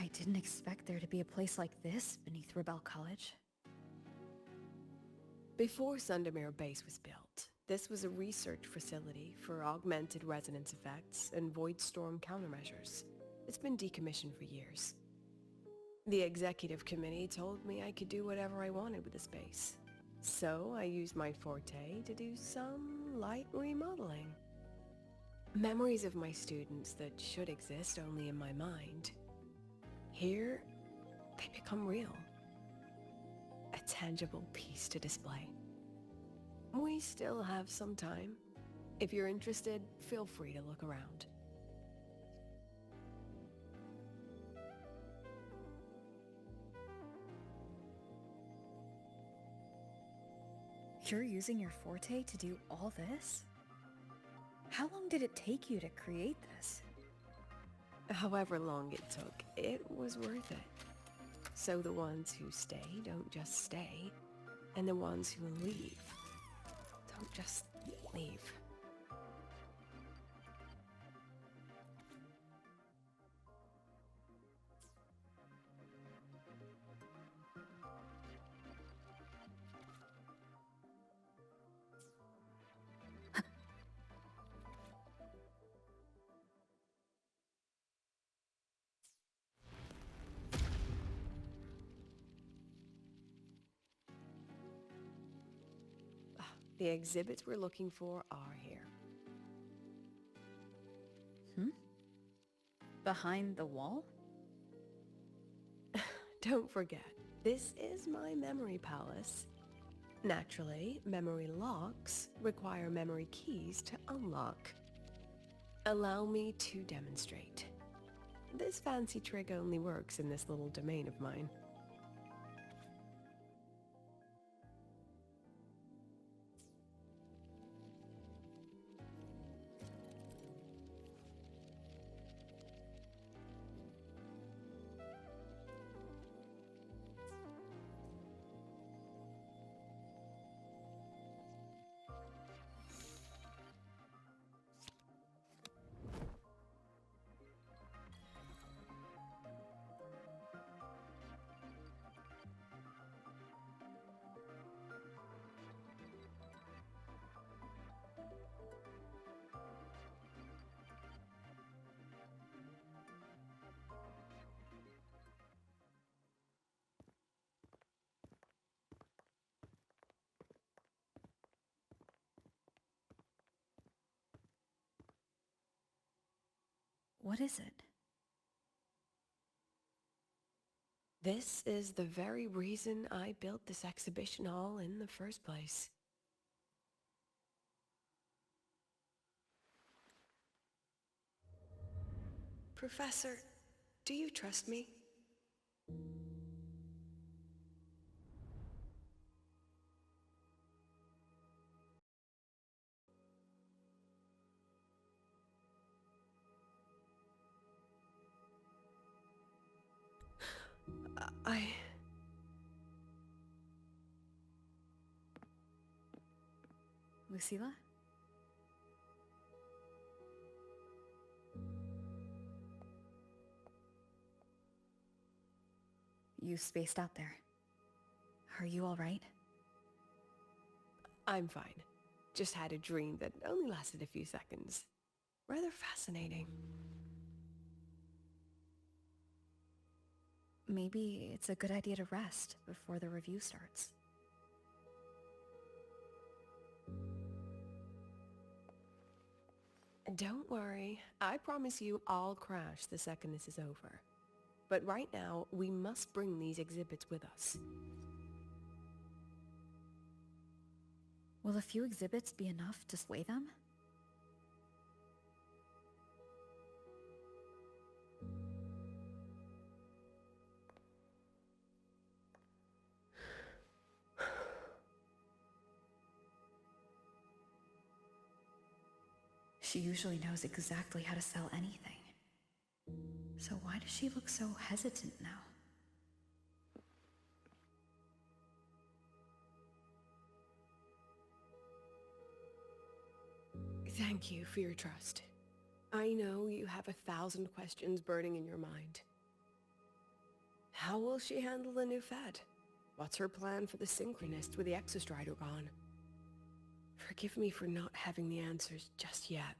I didn't expect there to be a place like this beneath Rebel College. Before Sundermere Base was built, this was a research facility for augmented resonance effects and void storm countermeasures. It's been decommissioned for years. The executive committee told me I could do whatever I wanted with the space. So I used my forte to do some light remodeling. Memories of my students that should exist only in my mind. Here, they become real. A tangible piece to display. We still have some time. If you're interested, feel free to look around. You're using your forte to do all this? How long did it take you to create this? However long it took, it was worth it. So the ones who stay don't just stay, and the ones who leave don't just leave. The exhibits we're looking for are here. Behind the wall? Don't forget, this is my memory palace. Naturally, memory locks require memory keys to unlock. Allow me to demonstrate. This fancy trick only works in this little domain of mine. What is it? This is the very reason I built this exhibition hall in the first place. Professor, do you trust me? Lucilla? You spaced out there. Are you all right? I'm fine. Just had a dream that only lasted a few seconds. Rather fascinating. Maybe it's a good idea to rest before the review starts. Don't worry. I promise you I'll crash the second this is over. But right now, we must bring these exhibits with us. Will a few exhibits be enough to sway them? She usually knows exactly how to sell anything. So why does she look so hesitant now? Thank you for your trust. I know you have 1,000 questions burning in your mind. How will she handle the new Fed? What's her plan for the Synchronist with the Exostrider gone? Forgive me for not having the answers just yet.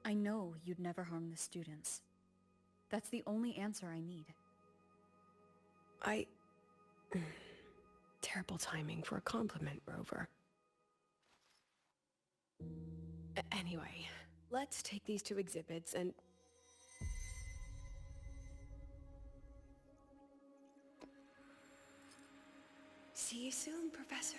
I know you'd never harm the students. That's the only answer I need. Terrible timing for a compliment, Rover. Anyway, let's take these 2 exhibits and... See you soon, Professor.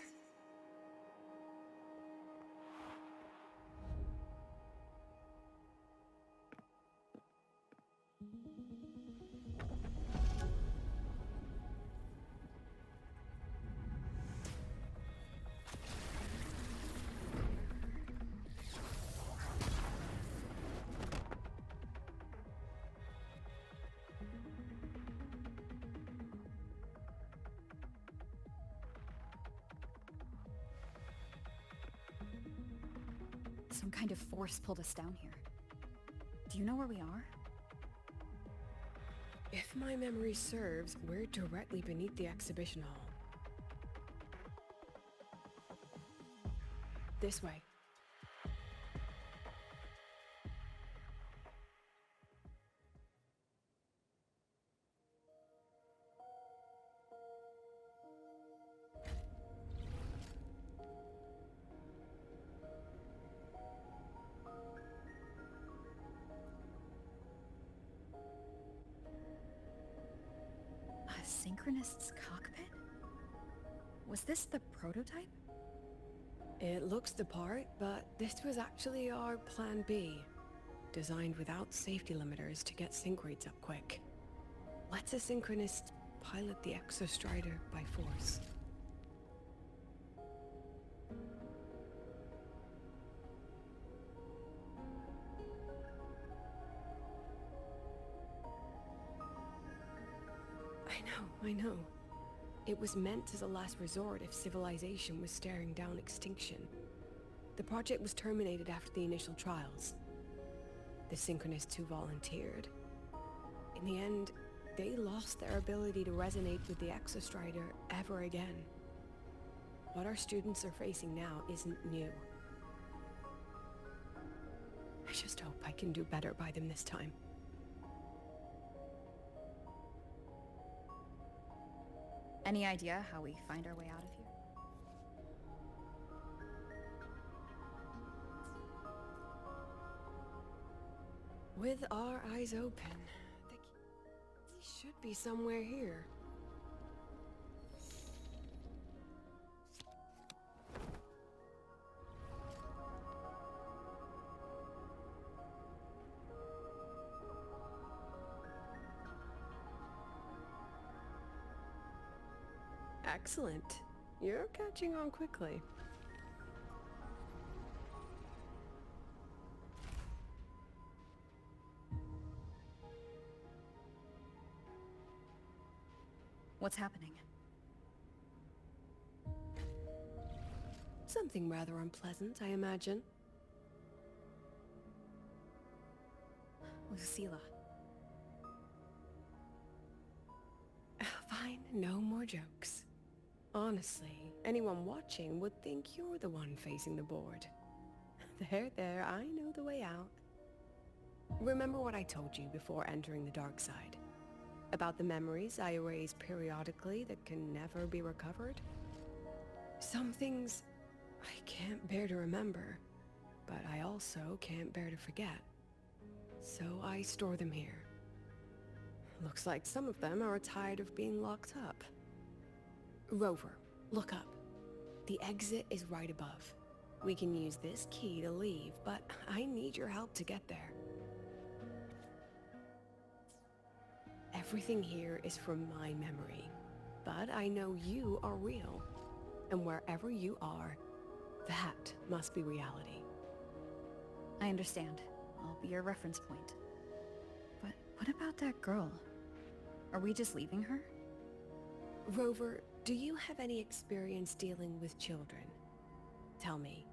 Some kind of force pulled us down here. Do you know where we are? If my memory serves, we're directly beneath the exhibition hall. This way. A synchronist's cockpit? Was this the prototype? It looks the part, but this was actually our plan B. Designed without safety limiters to get sync rates up quick. Let's a synchronist pilot the Exostrider by force. I know. It was meant as a last resort if civilization was staring down extinction. The project was terminated after the initial trials. The Synchronists who volunteered. In the end, they lost their ability to resonate with the Exostrider ever again. What our students are facing now isn't new. I just hope I can do better by them this time. Any idea how we find our way out of here? With our eyes open, the key should be somewhere here. Excellent. You're catching on quickly. What's happening? Something rather unpleasant, I imagine. Lucilla. Fine, no more jokes. Honestly, anyone watching would think you're the one facing the board. There, I know the way out. Remember what I told you before entering the dark side? About the memories I erase periodically that can never be recovered? Some things I can't bear to remember, but I also can't bear to forget. So I store them here. Looks like some of them are tired of being locked up. Rover, look up. The exit is right above. We can use this key to leave, but I need your help to get there. Everything here is from my memory, but I know you are real. And wherever you are, that must be reality. I understand. I'll be your reference point. But what about that girl? Are we just leaving her? Rover, do you have any experience dealing with children? Tell me,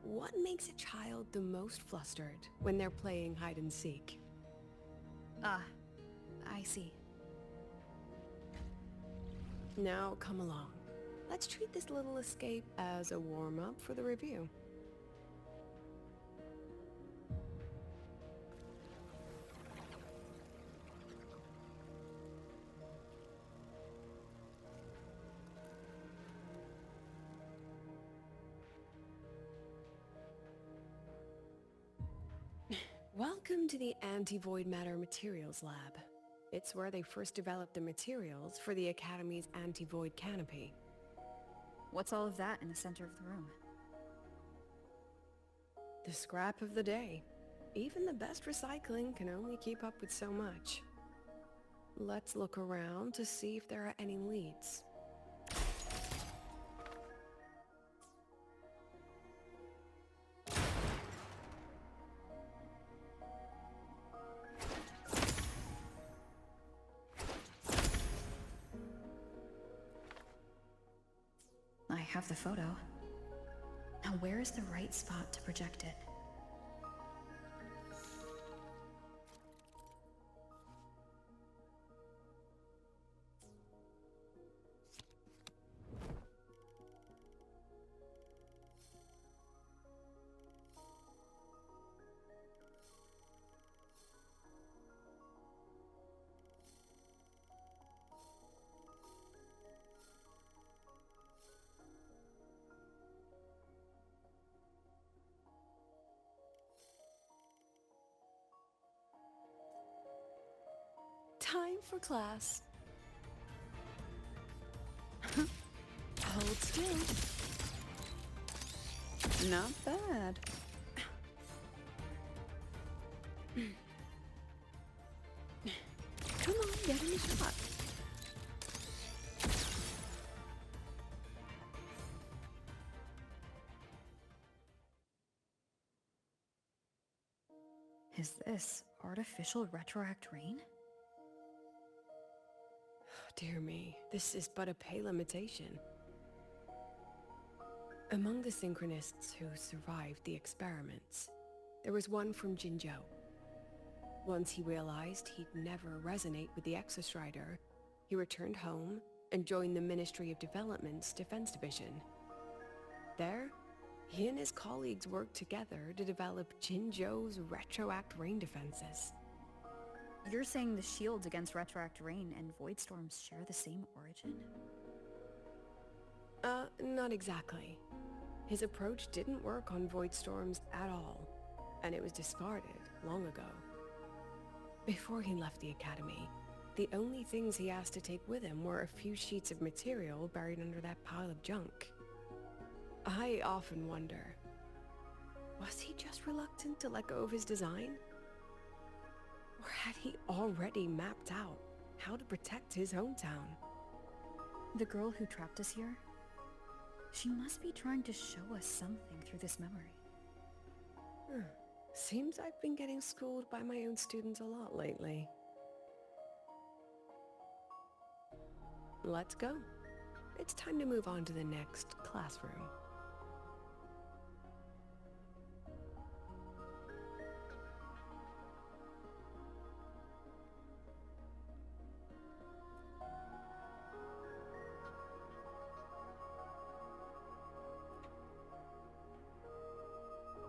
what makes a child the most flustered when they're playing hide and seek? Ah, I see. Now come along. Let's treat this little escape as a warm-up for the review. Welcome to the Anti-Void Matter Materials Lab. It's where they first developed the materials for the Academy's anti-void canopy. What's all of that in the center of the room? The scrap of the day. Even the best recycling can only keep up with so much. Let's look around to see if there are any leads. I have the photo. Now where is the right spot to project it? Time for class. Hold still. Not bad. Come on, get in the shot. Is this artificial retroact rain? Dear me, this is but a pale imitation. Among the synchronists who survived the experiments, there was one from Jinzhou. Once he realized he'd never resonate with the Exostrider, he returned home and joined the Ministry of Development's Defense Division. There, he and his colleagues worked together to develop Jinzhou's retroact rain defenses. You're saying the shields against retroact rain and void storms share the same origin? Not exactly. His approach didn't work on void storms at all, and it was discarded long ago. Before he left the Academy, the only things he asked to take with him were a few sheets of material buried under that pile of junk. I often wonder, was he just reluctant to let go of his design? Or had he already mapped out how to protect his hometown? The girl who trapped us here? She must be trying to show us something through this memory. Seems I've been getting schooled by my own students a lot lately. Let's go. It's time to move on to the next classroom.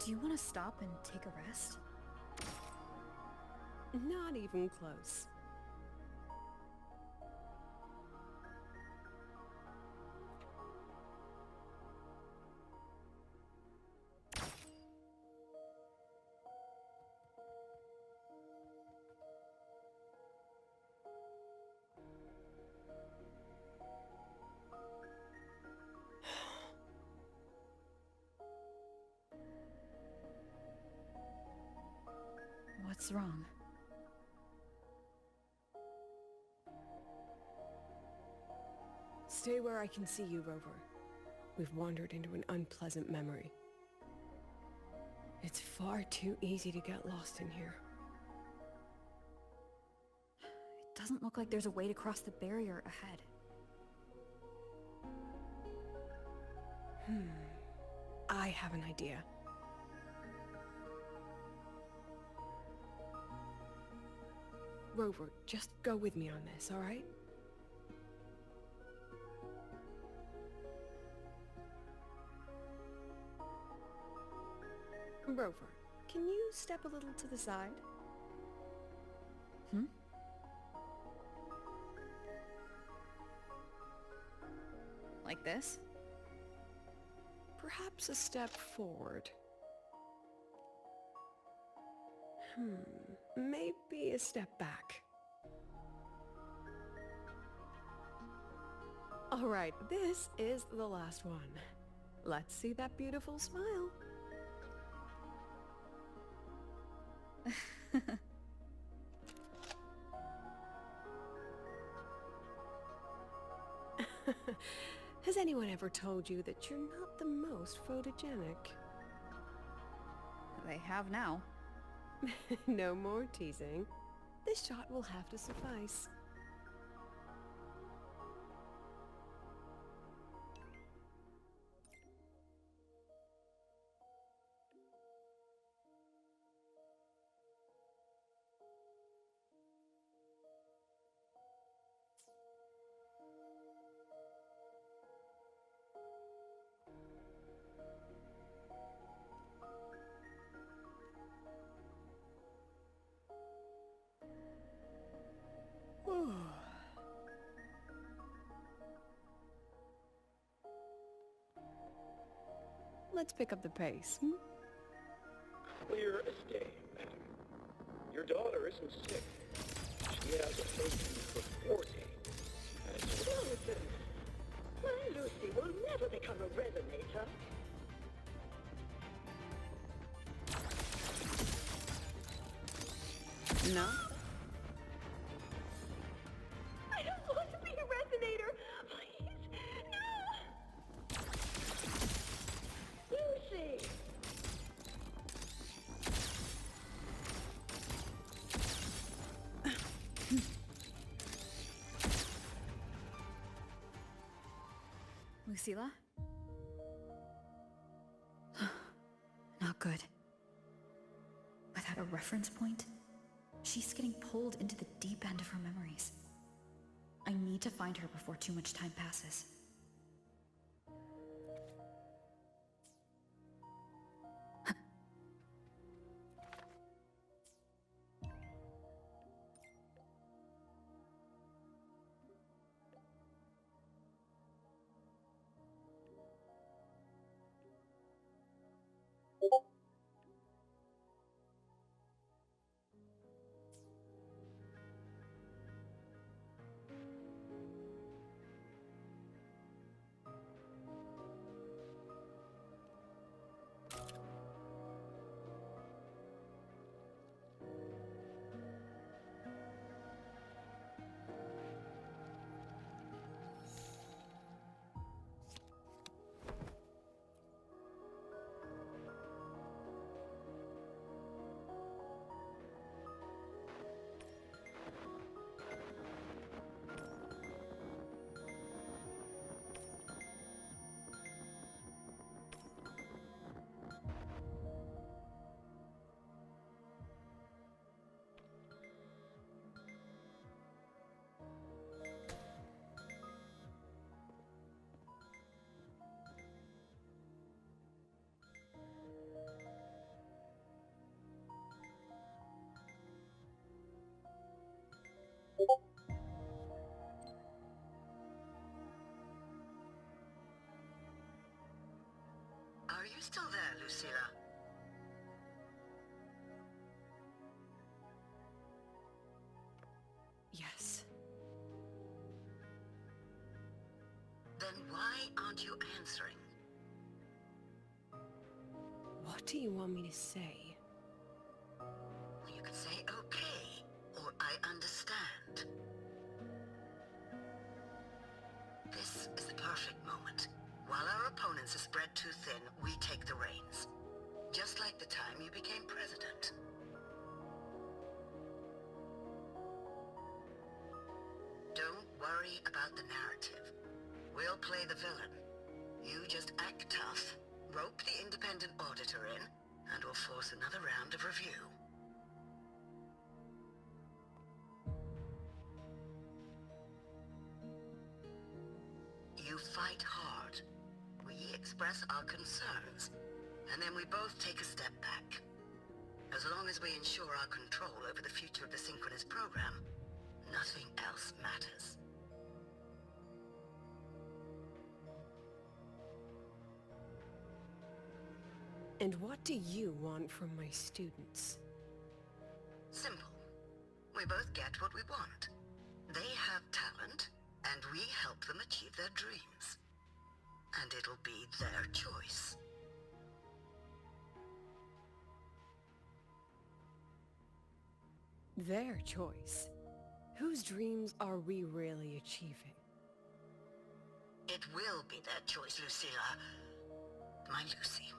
Do you want to stop and take a rest? Not even close. What's wrong? Stay where I can see you, Rover. We've wandered into an unpleasant memory. It's far too easy to get lost in here. It doesn't look like there's a way to cross the barrier ahead. I have an idea. Rover, just go with me on this, all right? Rover, can you step a little to the side? Like this? Perhaps a step forward. Maybe a step back. All right, this is the last one. Let's see that beautiful smile. Has anyone ever told you that you're not the most photogenic? They have now. No more teasing. This shot will have to suffice. Let's pick up the pace. Clear as day, madam. Your daughter isn't sick. She has a protein for 40. Nonsense. My Lucy will never become a resonator. No? I don't want to be a resonator. Please, no. Lucy. Lucilla? Not good. Without a reference point, she's getting pulled into the deep end of her memories. I need to find her before too much time passes. Lucilla? Yes. Then why aren't you answering? What do you want me to say? You could say okay, or I understand. This is the perfect moment. While our opponents are spread too thin, we take the reins. Just like the time you became president. Don't worry about the narrative. We'll play the villain. You just act tough, rope the independent auditor in, and we'll force another round of review. You fight hard. We express our concerns, and then we both take a step back. As long as we ensure our control over the future of the Synchronous program, nothing else matters. And what do you want from my students? Simple. We both get what we want. They have talent, and we help them achieve their dreams. And it'll be their choice. Their choice? Whose dreams are we really achieving? It will be their choice, Lucilla. My Lucy,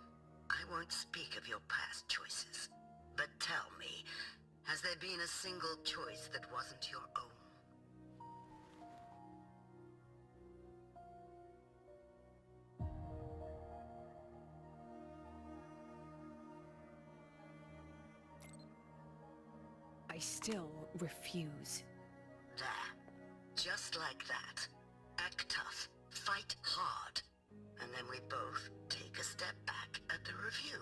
I won't speak of your past choices. But tell me, has there been a single choice that wasn't your own? I still refuse. There. Just like that. Act tough. Fight hard. And then we both take a step back at the review.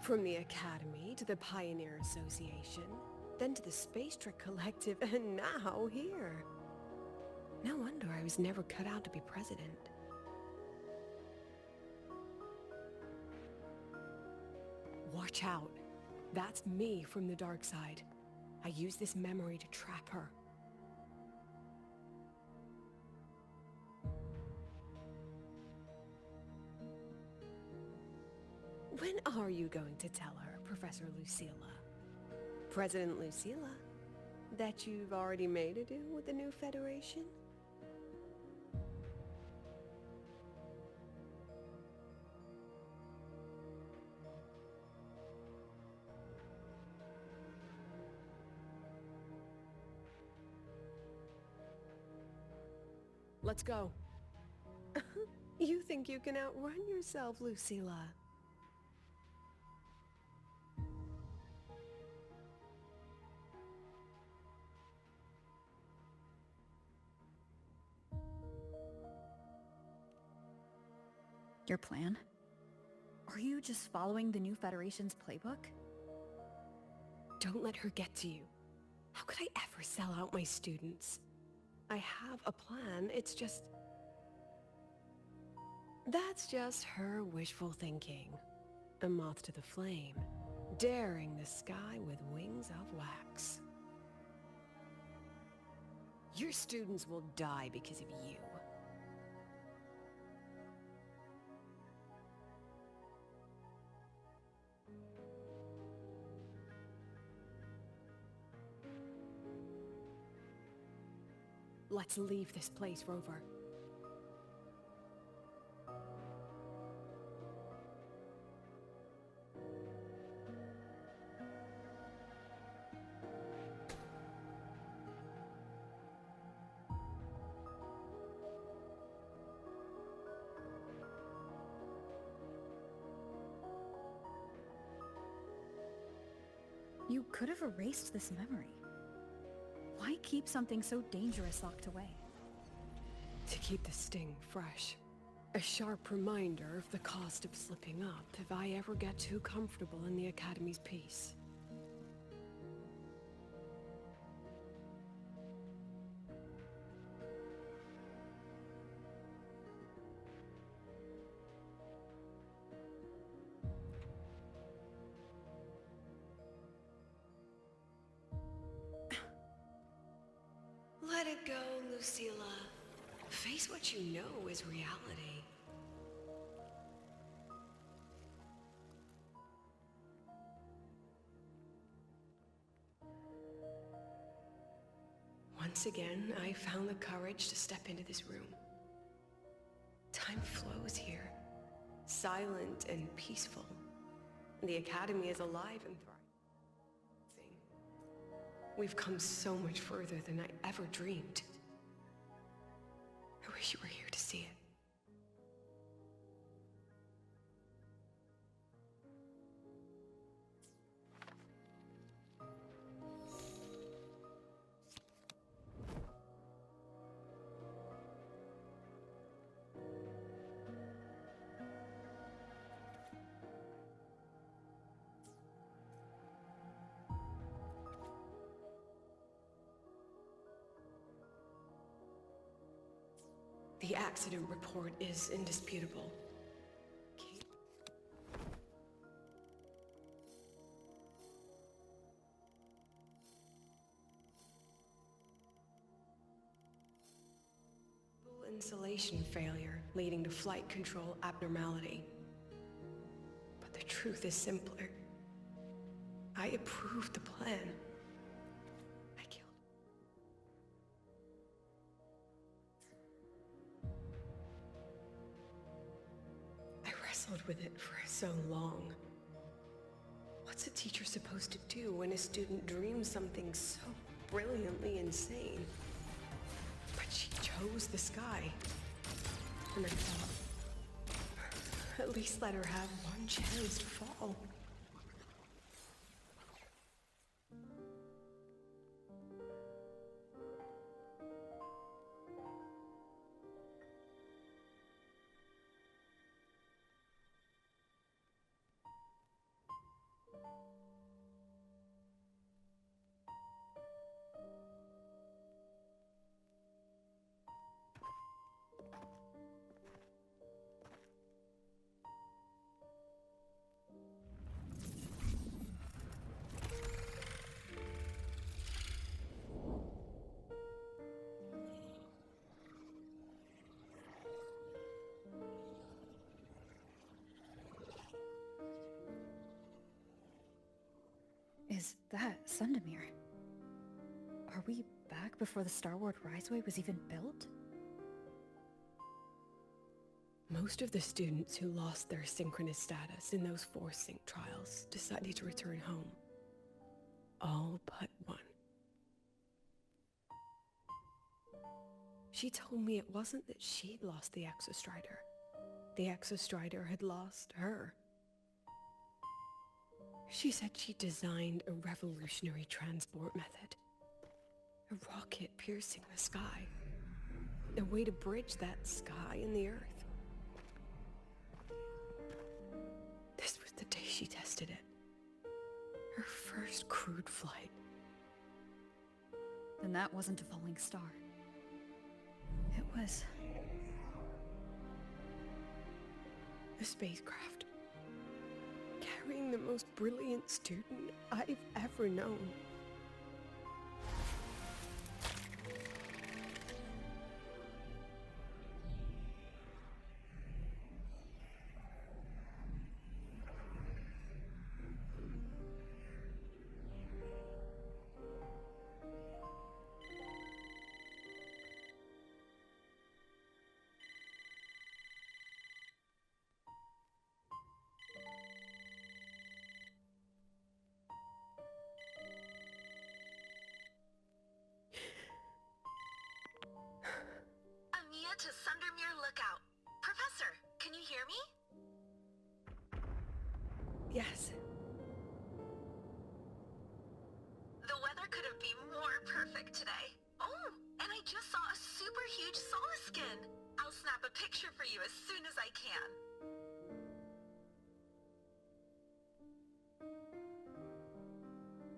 From the Academy to the Pioneer Association, then to the Space Trek Collective, and now here. No wonder I was never cut out to be president. Watch out. That's me from the dark side. I use this memory to trap her. When are you going to tell her, Professor Lucilla? President Lucilla? That you've already made a deal with the new Federation? Let's go. You think you can outrun yourself, Lucilla? Your plan? Are you just following the new Federation's playbook? Don't let her get to you. How could I ever sell out my students? I have a plan, it's just... That's just her wishful thinking. A moth to the flame, daring the sky with wings of wax. Your students will die because of you. Let's leave this place, Rover. You could have erased this memory. Why keep something so dangerous locked away? To keep the sting fresh. A sharp reminder of the cost of slipping up if I ever get too comfortable in the Academy's peace. Let it go, Lucilla. Face what you know is reality. Once again, I found the courage to step into this room. Time flows here, silent and peaceful. The Academy is alive and thriving. We've come so much further than I ever dreamed. I wish you were here to see it. The accident report is indisputable. Insulation failure leading to flight control abnormality. But the truth is simpler. I approved the plan. I killed. I wrestled with it for so long. What's a teacher supposed to do when a student dreams something so brilliantly insane? But she chose the sky. And I thought, at least let her have one chance to fall. Is that Sundamir? Are we back before the Star Wars Riseway was even built? Most of the students who lost their synchronous status in those 4 sync trials decided to return home. All but one. She told me it wasn't that she'd lost the Exostrider. The Exostrider had lost her. She said she designed a revolutionary transport method. A rocket piercing the sky. A way to bridge that sky and the Earth. This was the day she tested it. Her first crewed flight. Then that wasn't a falling star. It was... a spacecraft. Carrying the most brilliant student I've ever known. To Sundamir Lookout. Professor, can you hear me? Yes. The weather couldn't be more perfect today. Oh, and I just saw a super huge Solaskin. I'll snap a picture for you as soon as I can.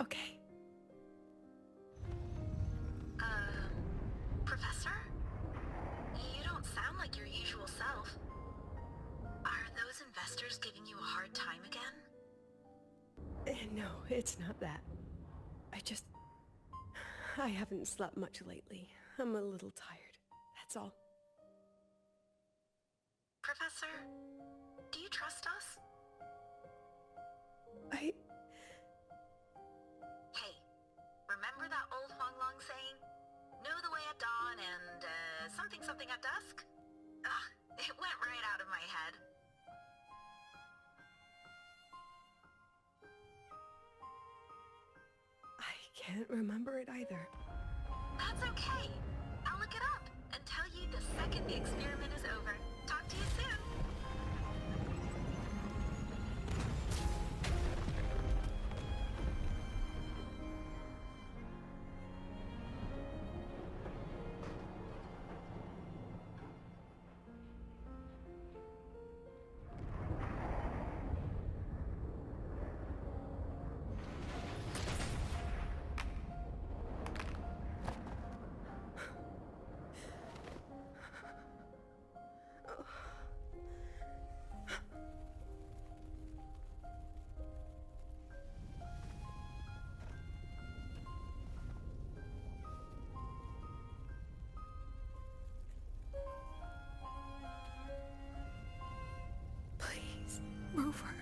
Okay. Professor? You don't sound like your usual self. Are those investors giving you a hard time again? No, it's not that. I haven't slept much lately. I'm a little tired. That's all. Professor, do you trust us? Hey, remember that old Huanglong saying? Know the way at dawn and, something at dusk? Ugh, it went right out of my head. I can't remember it either. That's okay. I'll look it up and tell you the second the experiment is over. Talk to you soon. Please, move her.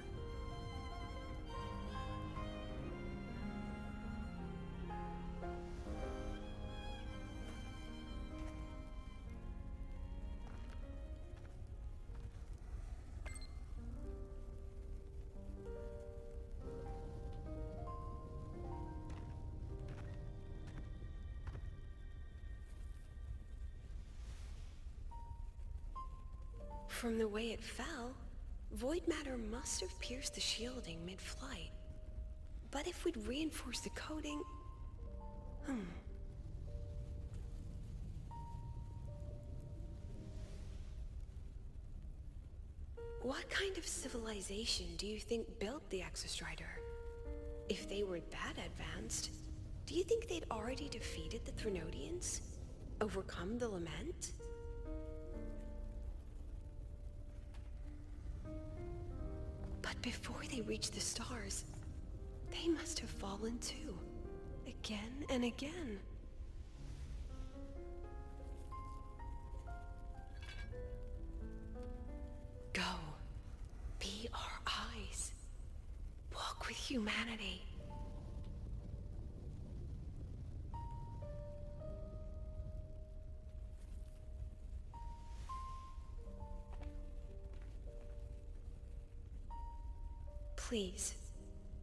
From the way it fell, void matter must have pierced the shielding mid-flight. But if we'd reinforced the coating... What kind of civilization do you think built the Exostrider? If they were that advanced, do you think they'd already defeated the Threnodians? Overcome the Lament? But before they reached the stars, they must have fallen too. Again and again. Go. Be our eyes. Walk with humanity. Please,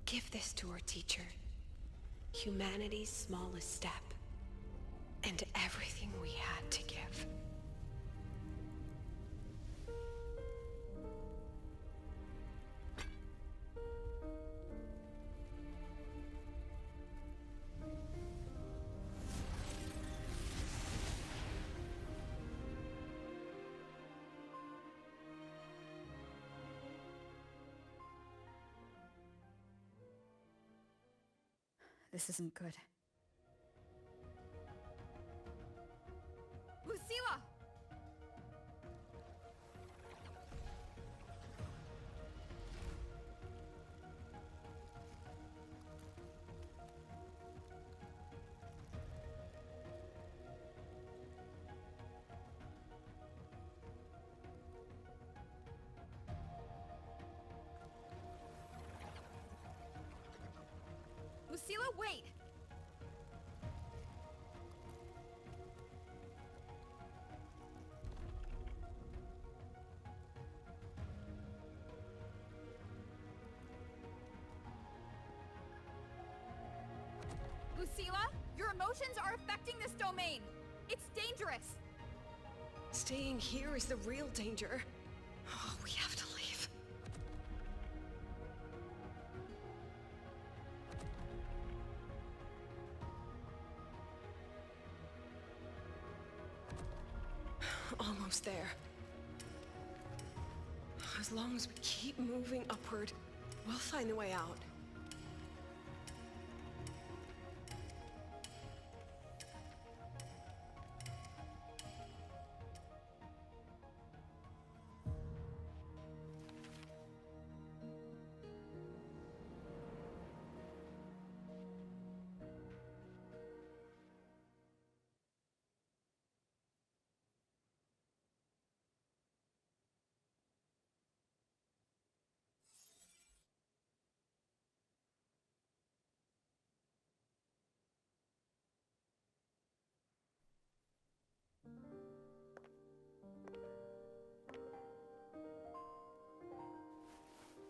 give this to our teacher. Humanity's smallest step. And everything we had to give. This isn't good. Lucilla! Lucilla, wait! Lucilla, your emotions are affecting this domain. It's dangerous. Staying here is the real danger. Oh, we have to leave. almost there. As long as we keep moving upward, we'll find a way out.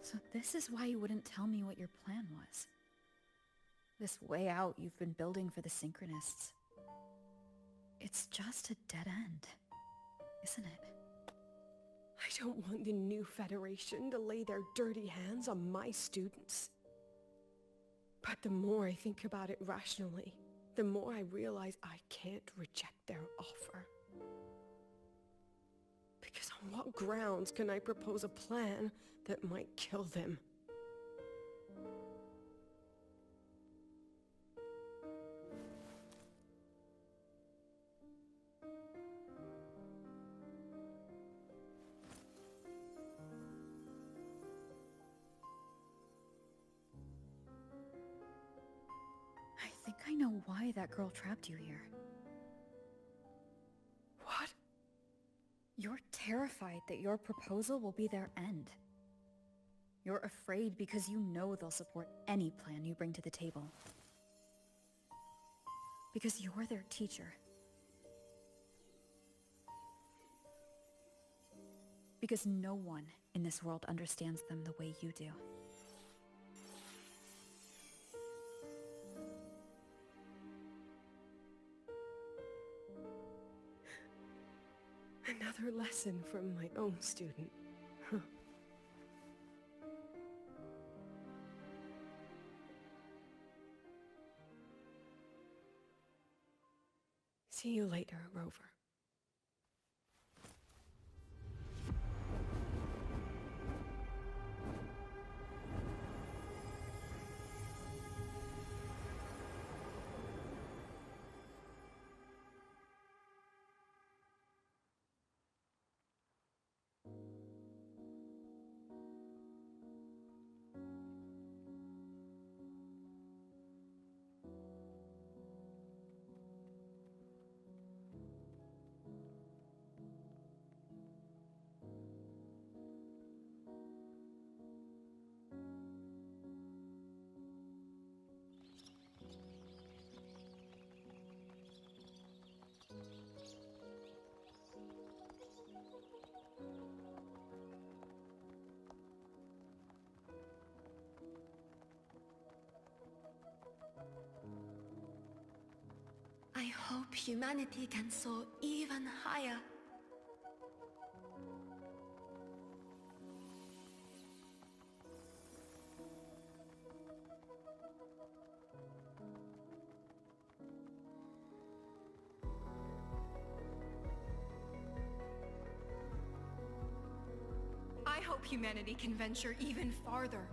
So this is why you wouldn't tell me what your plan was. This way out you've been building for the Synchronists. It's just a dead end, isn't it? I don't want the new Federation to lay their dirty hands on my students. But the more I think about it rationally, the more I realize I can't reject their offer. Because on what grounds can I propose a plan that might kill them? I think I know why that girl trapped you here. What? You're terrified that your proposal will be their end. You're afraid because you know they'll support any plan you bring to the table. Because you're their teacher. Because no one in this world understands them the way you do. Another lesson from my own student. Huh. See you later, Rover. I hope humanity can soar even higher. I hope humanity can venture even farther.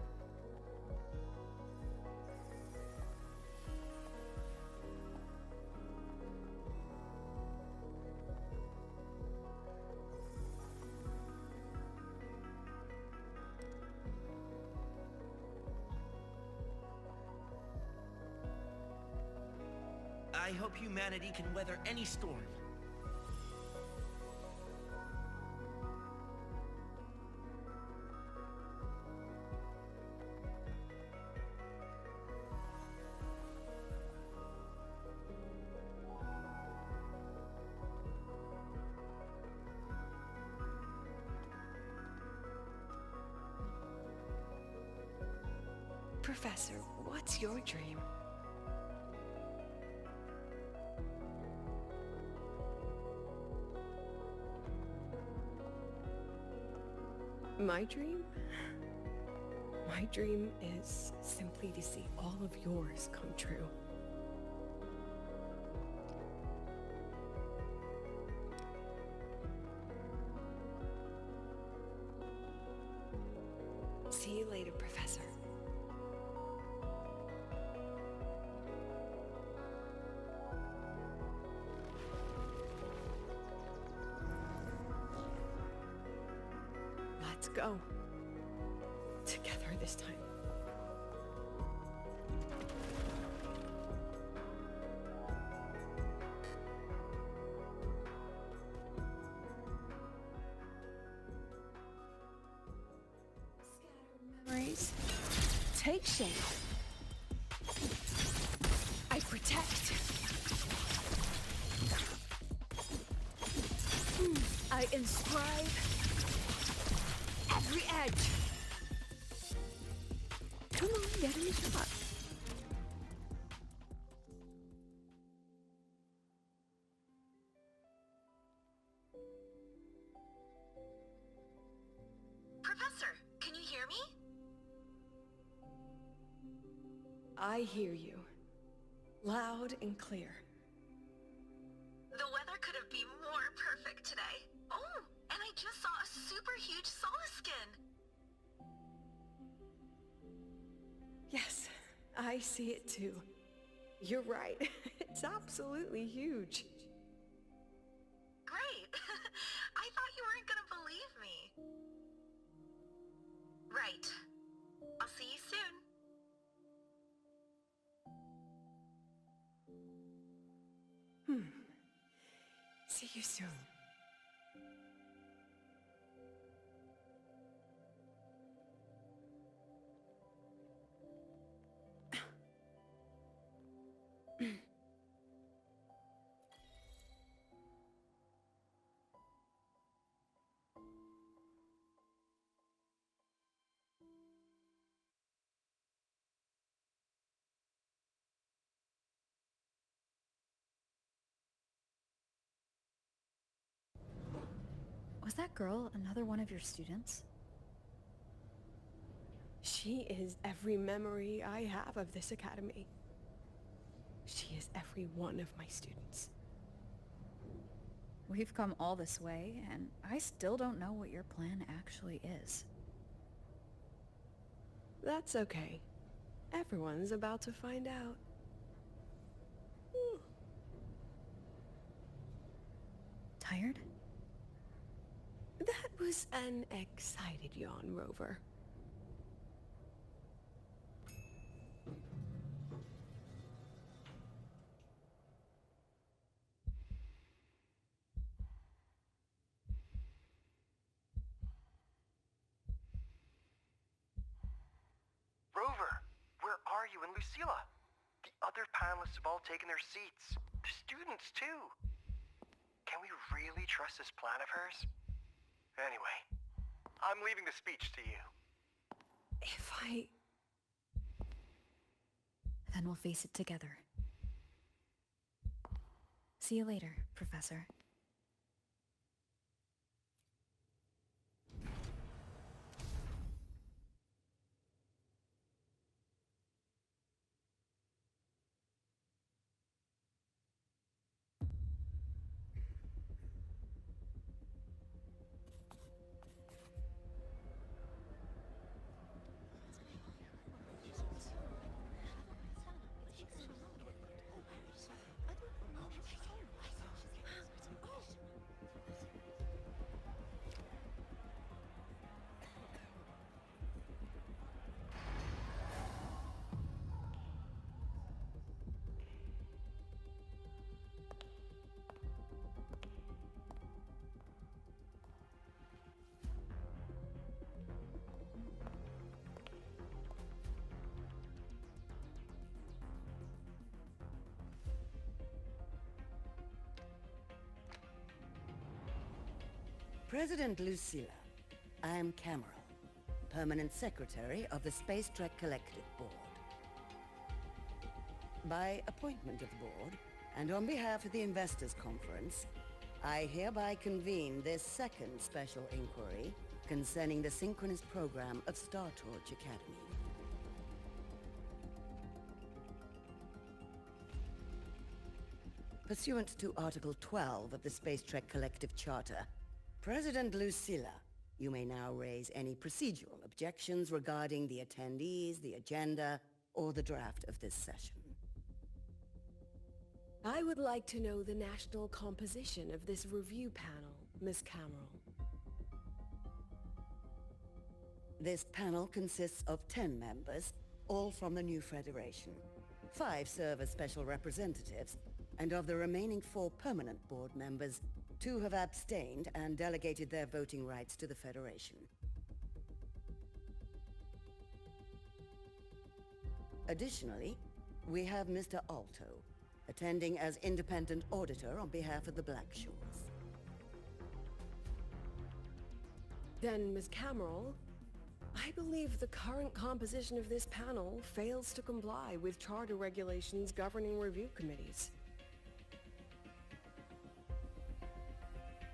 I hope humanity can weather any storm. Professor, what's your dream? My dream? My dream is simply to see all of yours come true. Let's go. Together this time. Memories take shape. I protect. I inscribe every edge. Come on, get in the shot. Professor, can you hear me? I hear you. Loud and clear. The weather couldn't be more perfect today. Oh, and I just saw a super huge solaskin. Yes, I see it too. You're right. It's absolutely huge. Great. I thought you weren't gonna believe me. Right. I'll see you soon. See you soon. Was that girl another one of your students? She is every memory I have of this academy. She is every one of my students. We've come all this way, and I still don't know what your plan actually is. That's okay. Everyone's about to find out. Tired? That was an excited yawn, Rover. Rover, where are you and Lucilla? The other panelists have all taken their seats. The students, too. Can we really trust this plan of hers? Anyway, I'm leaving the speech to you. If I... Then we'll face it together. See you later, Professor. President Lucilla, I am Cameron, Permanent Secretary of the Space Trek Collective Board. By appointment of the board, and on behalf of the Investors Conference, I hereby convene this second special inquiry concerning the synchronous program of Star Torch Academy. Pursuant to Article 12 of the Space Trek Collective Charter, President Lucilla, you may now raise any procedural objections regarding the attendees, the agenda, or the draft of this session. I would like to know the national composition of this review panel, Miss Cameron. This panel consists of 10 members, all from the new Federation. 5 serve as special representatives, and of the remaining 4 permanent board members, 2 have abstained and delegated their voting rights to the Federation. Additionally, we have Mr. Alto, attending as independent auditor on behalf of the Black Shores. Then, Ms. Cameron, I believe the current composition of this panel fails to comply with charter regulations governing review committees.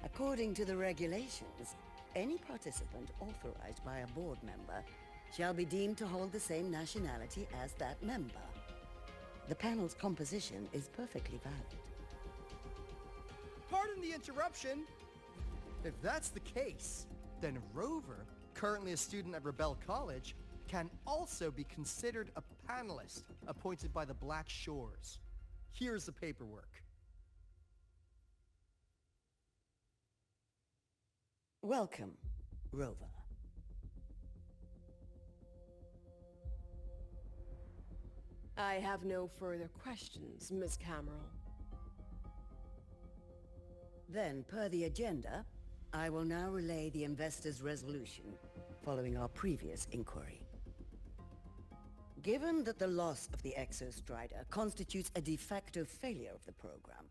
According to the regulations, any participant authorized by a board member shall be deemed to hold the same nationality as that member. The panel's composition is perfectly valid. Pardon the interruption. If that's the case, then Rover, currently a student at Rebel College, can also be considered a panelist appointed by the Black Shores. Here's the paperwork. Welcome, Rover. I have no further questions, Ms. Cameron. Then, per the agenda, I will now relay the investors' resolution following our previous inquiry. Given that the loss of the Exostrider constitutes a de facto failure of the program,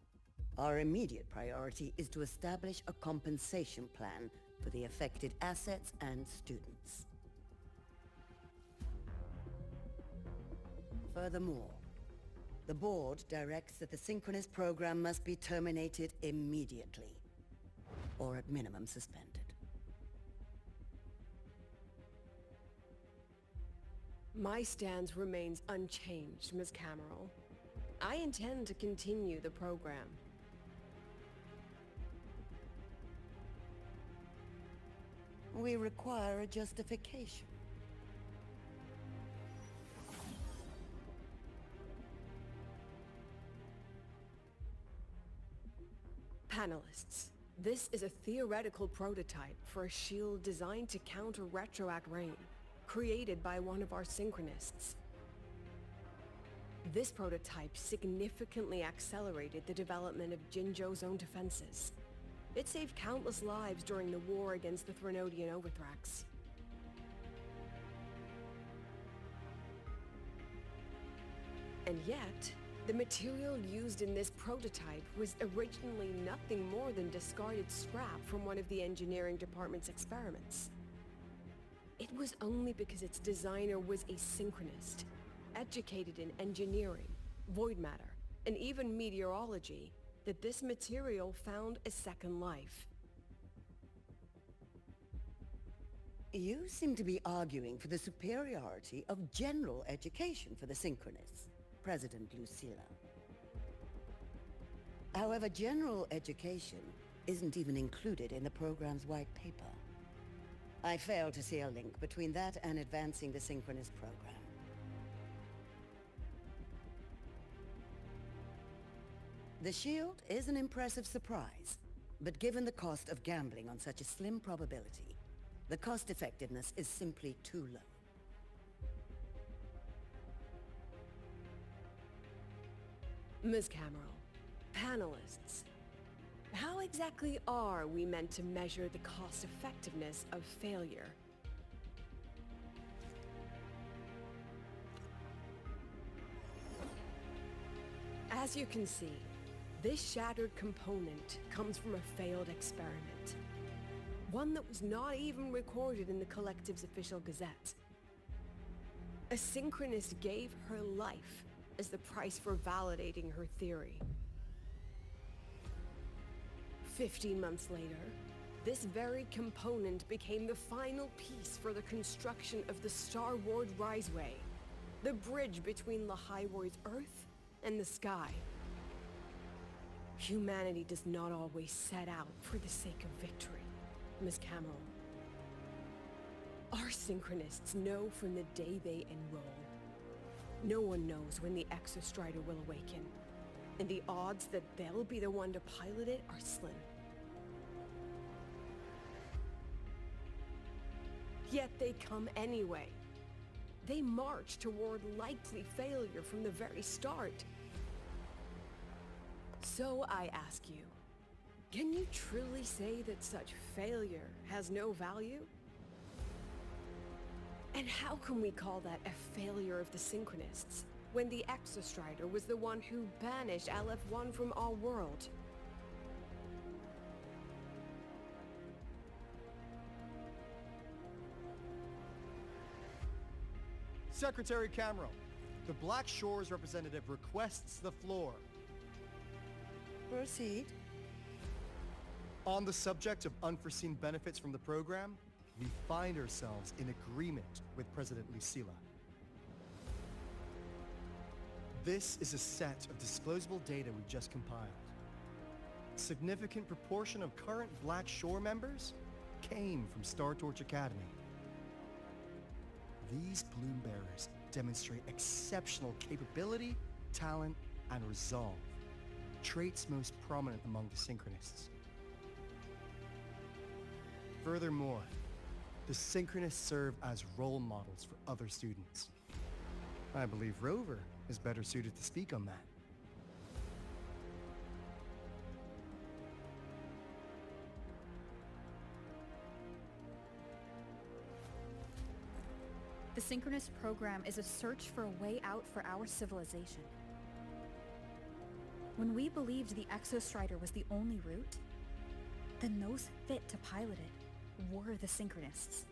our immediate priority is to establish a compensation plan for the affected assets and students. Furthermore, the board directs that the synchronous program must be terminated immediately, or at minimum suspended. My stance remains unchanged, Ms. Cameron. I intend to continue the program. We require a justification. Panelists, this is a theoretical prototype for a shield designed to counter retroact rain, created by one of our synchronists. This prototype significantly accelerated the development of Jinzhou's own defenses. It saved countless lives during the war against the Threnodian Overthrax. And yet, the material used in this prototype was originally nothing more than discarded scrap from one of the engineering department's experiments. It was only because its designer was a synchronist, educated in engineering, void matter, and even meteorology, that this material found a second life. You seem to be arguing for the superiority of general education for the synchronists, President Lucilla. However, general education isn't even included in the program's white paper. I fail to see a link between that and advancing the synchronous program. The shield is an impressive surprise, but given the cost of gambling on such a slim probability, the cost-effectiveness is simply too low. Ms. Cameron, panelists, how exactly are we meant to measure the cost-effectiveness of failure? As you can see, this shattered component comes from a failed experiment. One that was not even recorded in the Collective's official gazette. A synchronist gave her life as the price for validating her theory. 15 months later, this very component became the final piece for the construction of the Star Ward Riseway, the bridge between Lahaiwoi's Earth and the sky. Humanity does not always set out for the sake of victory, Ms. Cameron. Our synchronists know from the day they enroll. No one knows when the Exostrider will awaken, and the odds that they'll be the one to pilot it are slim. Yet they come anyway. They march toward likely failure from the very start. So I ask you, can you truly say that such failure has no value? And how can we call that a failure of the Synchronists, when the Exostrider was the one who banished LF1 from our world? Secretary Camero, the Black Shores representative requests the floor. Proceed. On the subject of unforeseen benefits from the program, we find ourselves in agreement with President Lucilla. This is a set of disclosable data we just compiled. Significant proportion of current Black Shore members came from Star Torch Academy. These Bloom Bearers demonstrate exceptional capability, talent, and resolve, traits most prominent among the Synchronists. Furthermore, the Synchronists serve as role models for other students. I believe Rover is better suited to speak on that. The Synchronous program is a search for a way out for our civilization. When we believed the Exostrider was the only route, then those fit to pilot it were the Synchronists.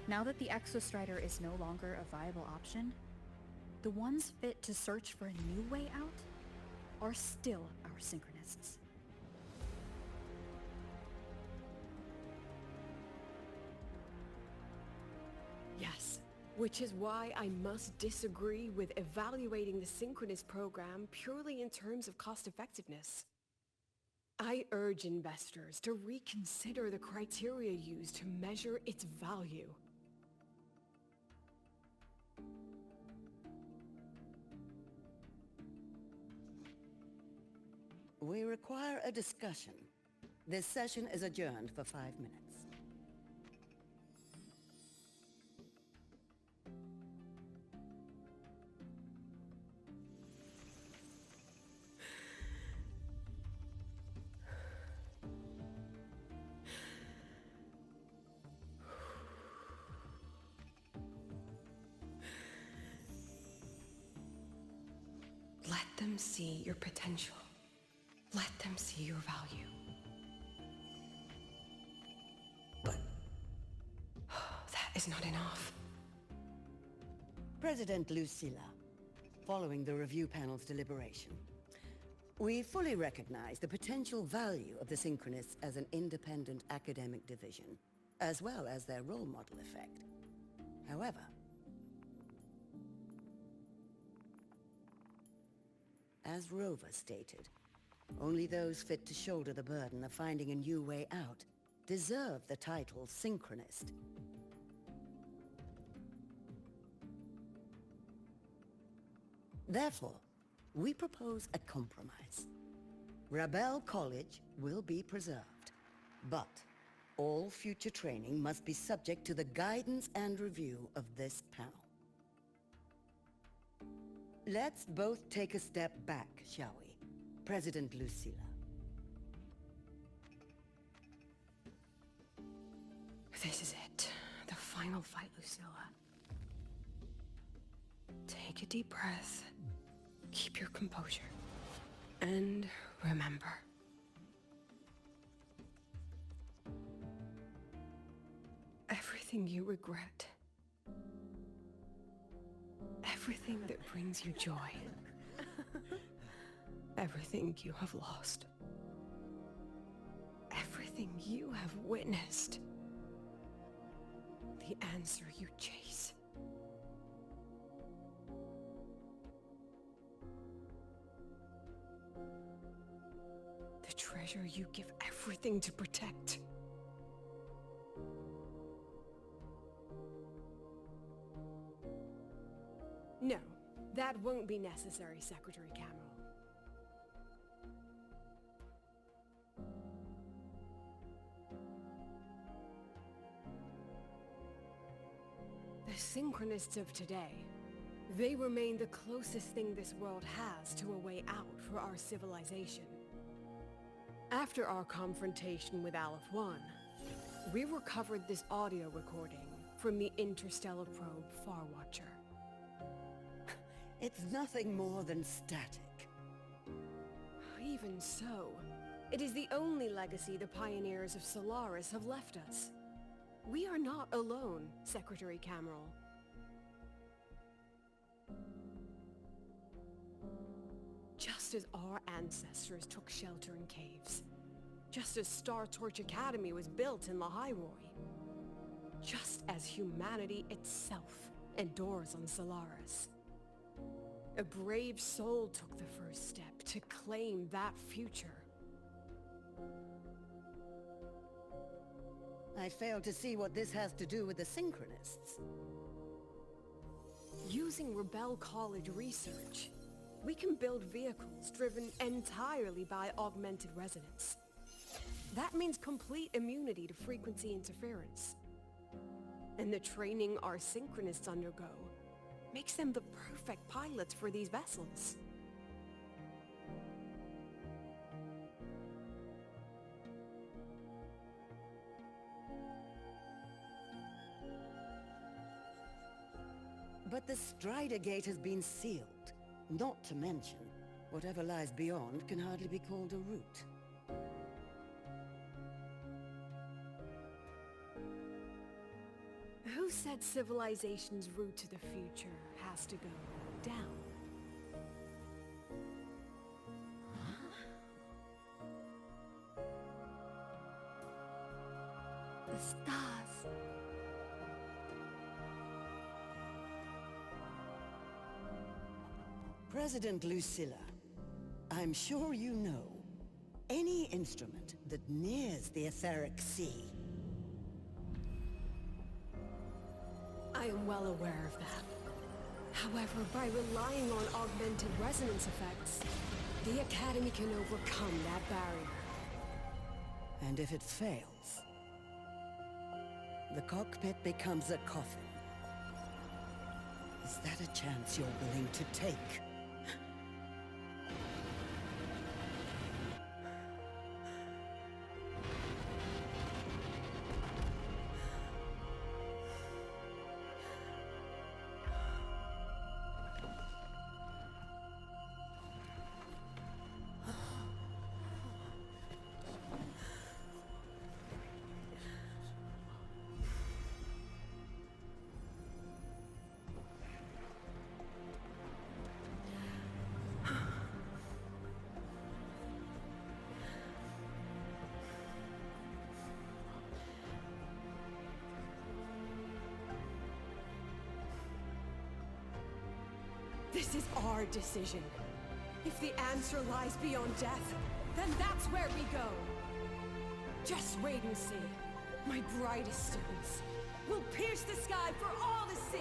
Now that the Exostrider is no longer a viable option, the ones fit to search for a new way out are still our Synchronists. Yes, which is why I must disagree with evaluating the Synchronous program purely in terms of cost effectiveness. I urge investors to reconsider the criteria used to measure its value. We require a discussion. This session is adjourned for 5 minutes. Let them see your potential. Let them see your value. But that is not enough. President Lucilla, following the review panel's deliberation, we fully recognize the potential value of the Synchronists as an independent academic division, as well as their role model effect. However, as Rover stated, only those fit to shoulder the burden of finding a new way out deserve the title Synchronist. Therefore, we propose a compromise. Rebel College will be preserved, but all future training must be subject to the guidance and review of this panel. Let's both take a step back, shall we? President Lucilla. This is it. The final fight, Lucilla. Take a deep breath. Keep your composure. And remember. Everything you regret. Everything that brings you joy. Everything you have lost. Everything you have witnessed. The answer you chase. The treasure you give everything to protect. No, that won't be necessary, Secretary Camero. Synchronists of today. They remain the closest thing this world has to a way out for our civilization. After our confrontation with Aleph 1, we recovered this audio recording from the interstellar probe Farwatcher. It's nothing more than static. Even so, it is the only legacy the pioneers of Solaris have left us. We are not alone, Secretary Cameral. Just as our ancestors took shelter in caves, just as Star Torch Academy was built in Lahairoi, just as humanity itself endures on Solaris, a brave soul took the first step to claim that future. I fail to see what this has to do with the Synchronists. Using Rebel College research, we can build vehicles driven entirely by augmented resonance. That means complete immunity to frequency interference. And the training our Synchronists undergo makes them the perfect pilots for these vessels. But the Strider Gate has been sealed. Not to mention, whatever lies beyond can hardly be called a route. Who said civilization's route to the future has to go down? The stars. President Lucilla, I'm sure you know, any instrument that nears the etheric sea. I am well aware of that. However, by relying on augmented resonance effects, the Academy can overcome that barrier. And if it fails, the cockpit becomes a coffin. Is that a chance you're willing to take? This is our decision. If the answer lies beyond death, then that's where we go. Just wait and see. My brightest students will pierce the sky for all to see.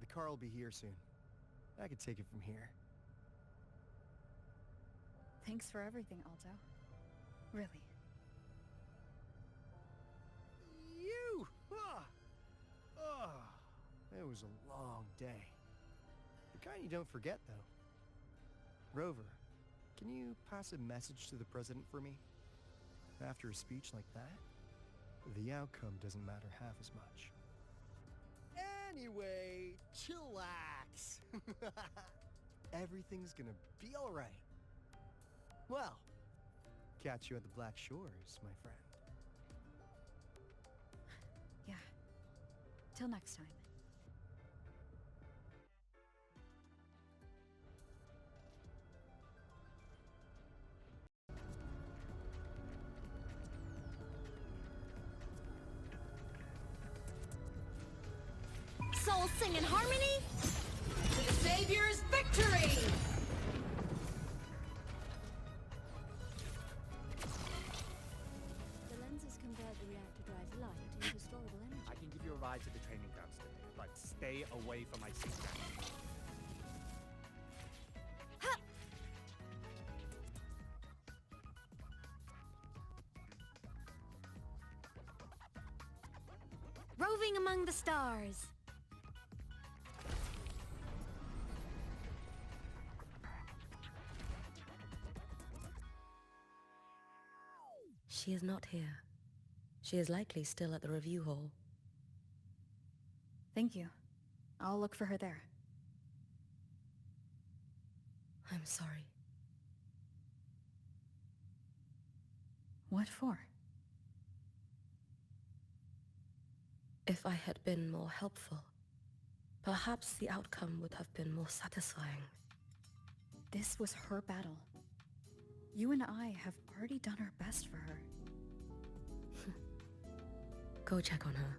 The car will be here soon. I can take it from here. Thanks for everything, Alto. Really. You! It was a long day. The kind you don't forget, though. Rover, can you pass a message to the President for me? After a speech like that, the outcome doesn't matter half as much. Anyway, chillax. Everything's gonna be alright. Well, catch you at the Black Shores, my friend. Yeah. Till next time. Souls sing in harmony? To the Savior's victory! The lenses convert the reactor drive's light into storable energy. I can give you a ride to the training grounds. Roving among the stars. She is not here. She is likely still at the review hall. Thank you. I'll look for her there. I'm sorry. What for? If I had been more helpful, perhaps the outcome would have been more satisfying. This was her battle. You and I have already done our best for her. Go check on her.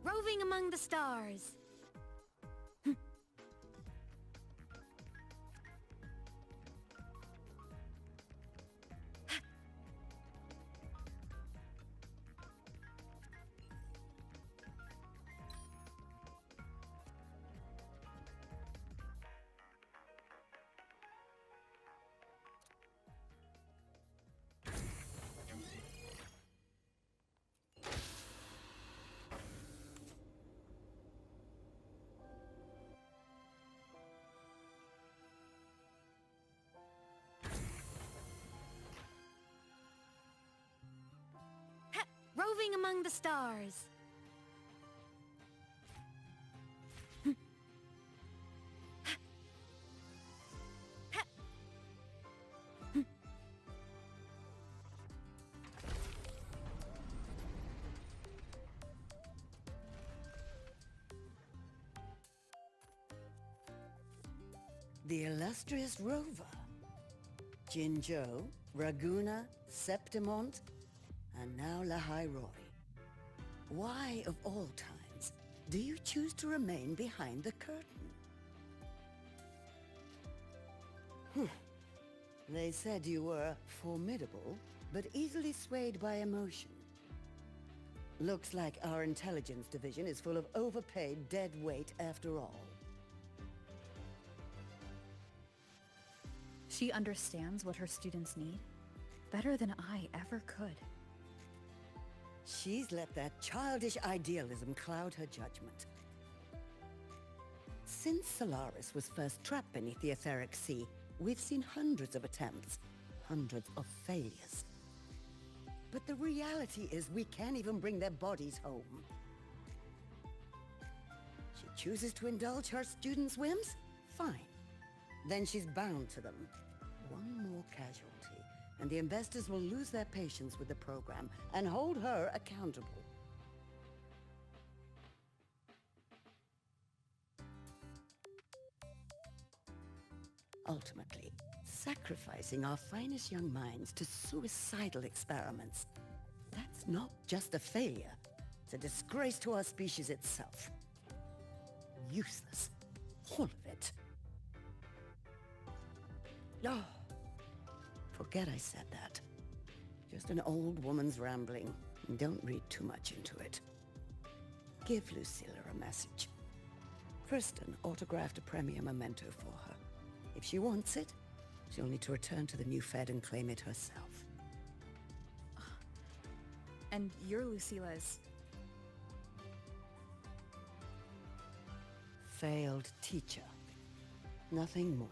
Roving among the stars. Roving among the stars. The illustrious rover. Jinzhou, Raguna, Septimont, and now Lahai Roi. Why, of all times, do you choose to remain behind the curtain? They said you were formidable, but easily swayed by emotion. Looks like our intelligence division is full of overpaid dead weight after all. She understands what her students need better than I ever could. She's let that childish idealism cloud her judgment. Since Solaris was first trapped beneath the etheric sea, we've seen hundreds of attempts, hundreds of failures. But the reality is we can't even bring their bodies home. She chooses to indulge her students' whims? Fine. Then she's bound to them. One more casualty, and the investors will lose their patience with the program and hold her accountable. Ultimately, sacrificing our finest young minds to suicidal experiments. That's not just a failure. It's a disgrace to our species itself. Useless. All of it. Oh, forget I said that. Just an old woman's rambling. Don't read too much into it. Give Lucilla a message. Kristen autographed a premier memento for her. If she wants it, she'll need to return to the new Fed and claim it herself. And you're Lucilla's... Failed teacher. Nothing more.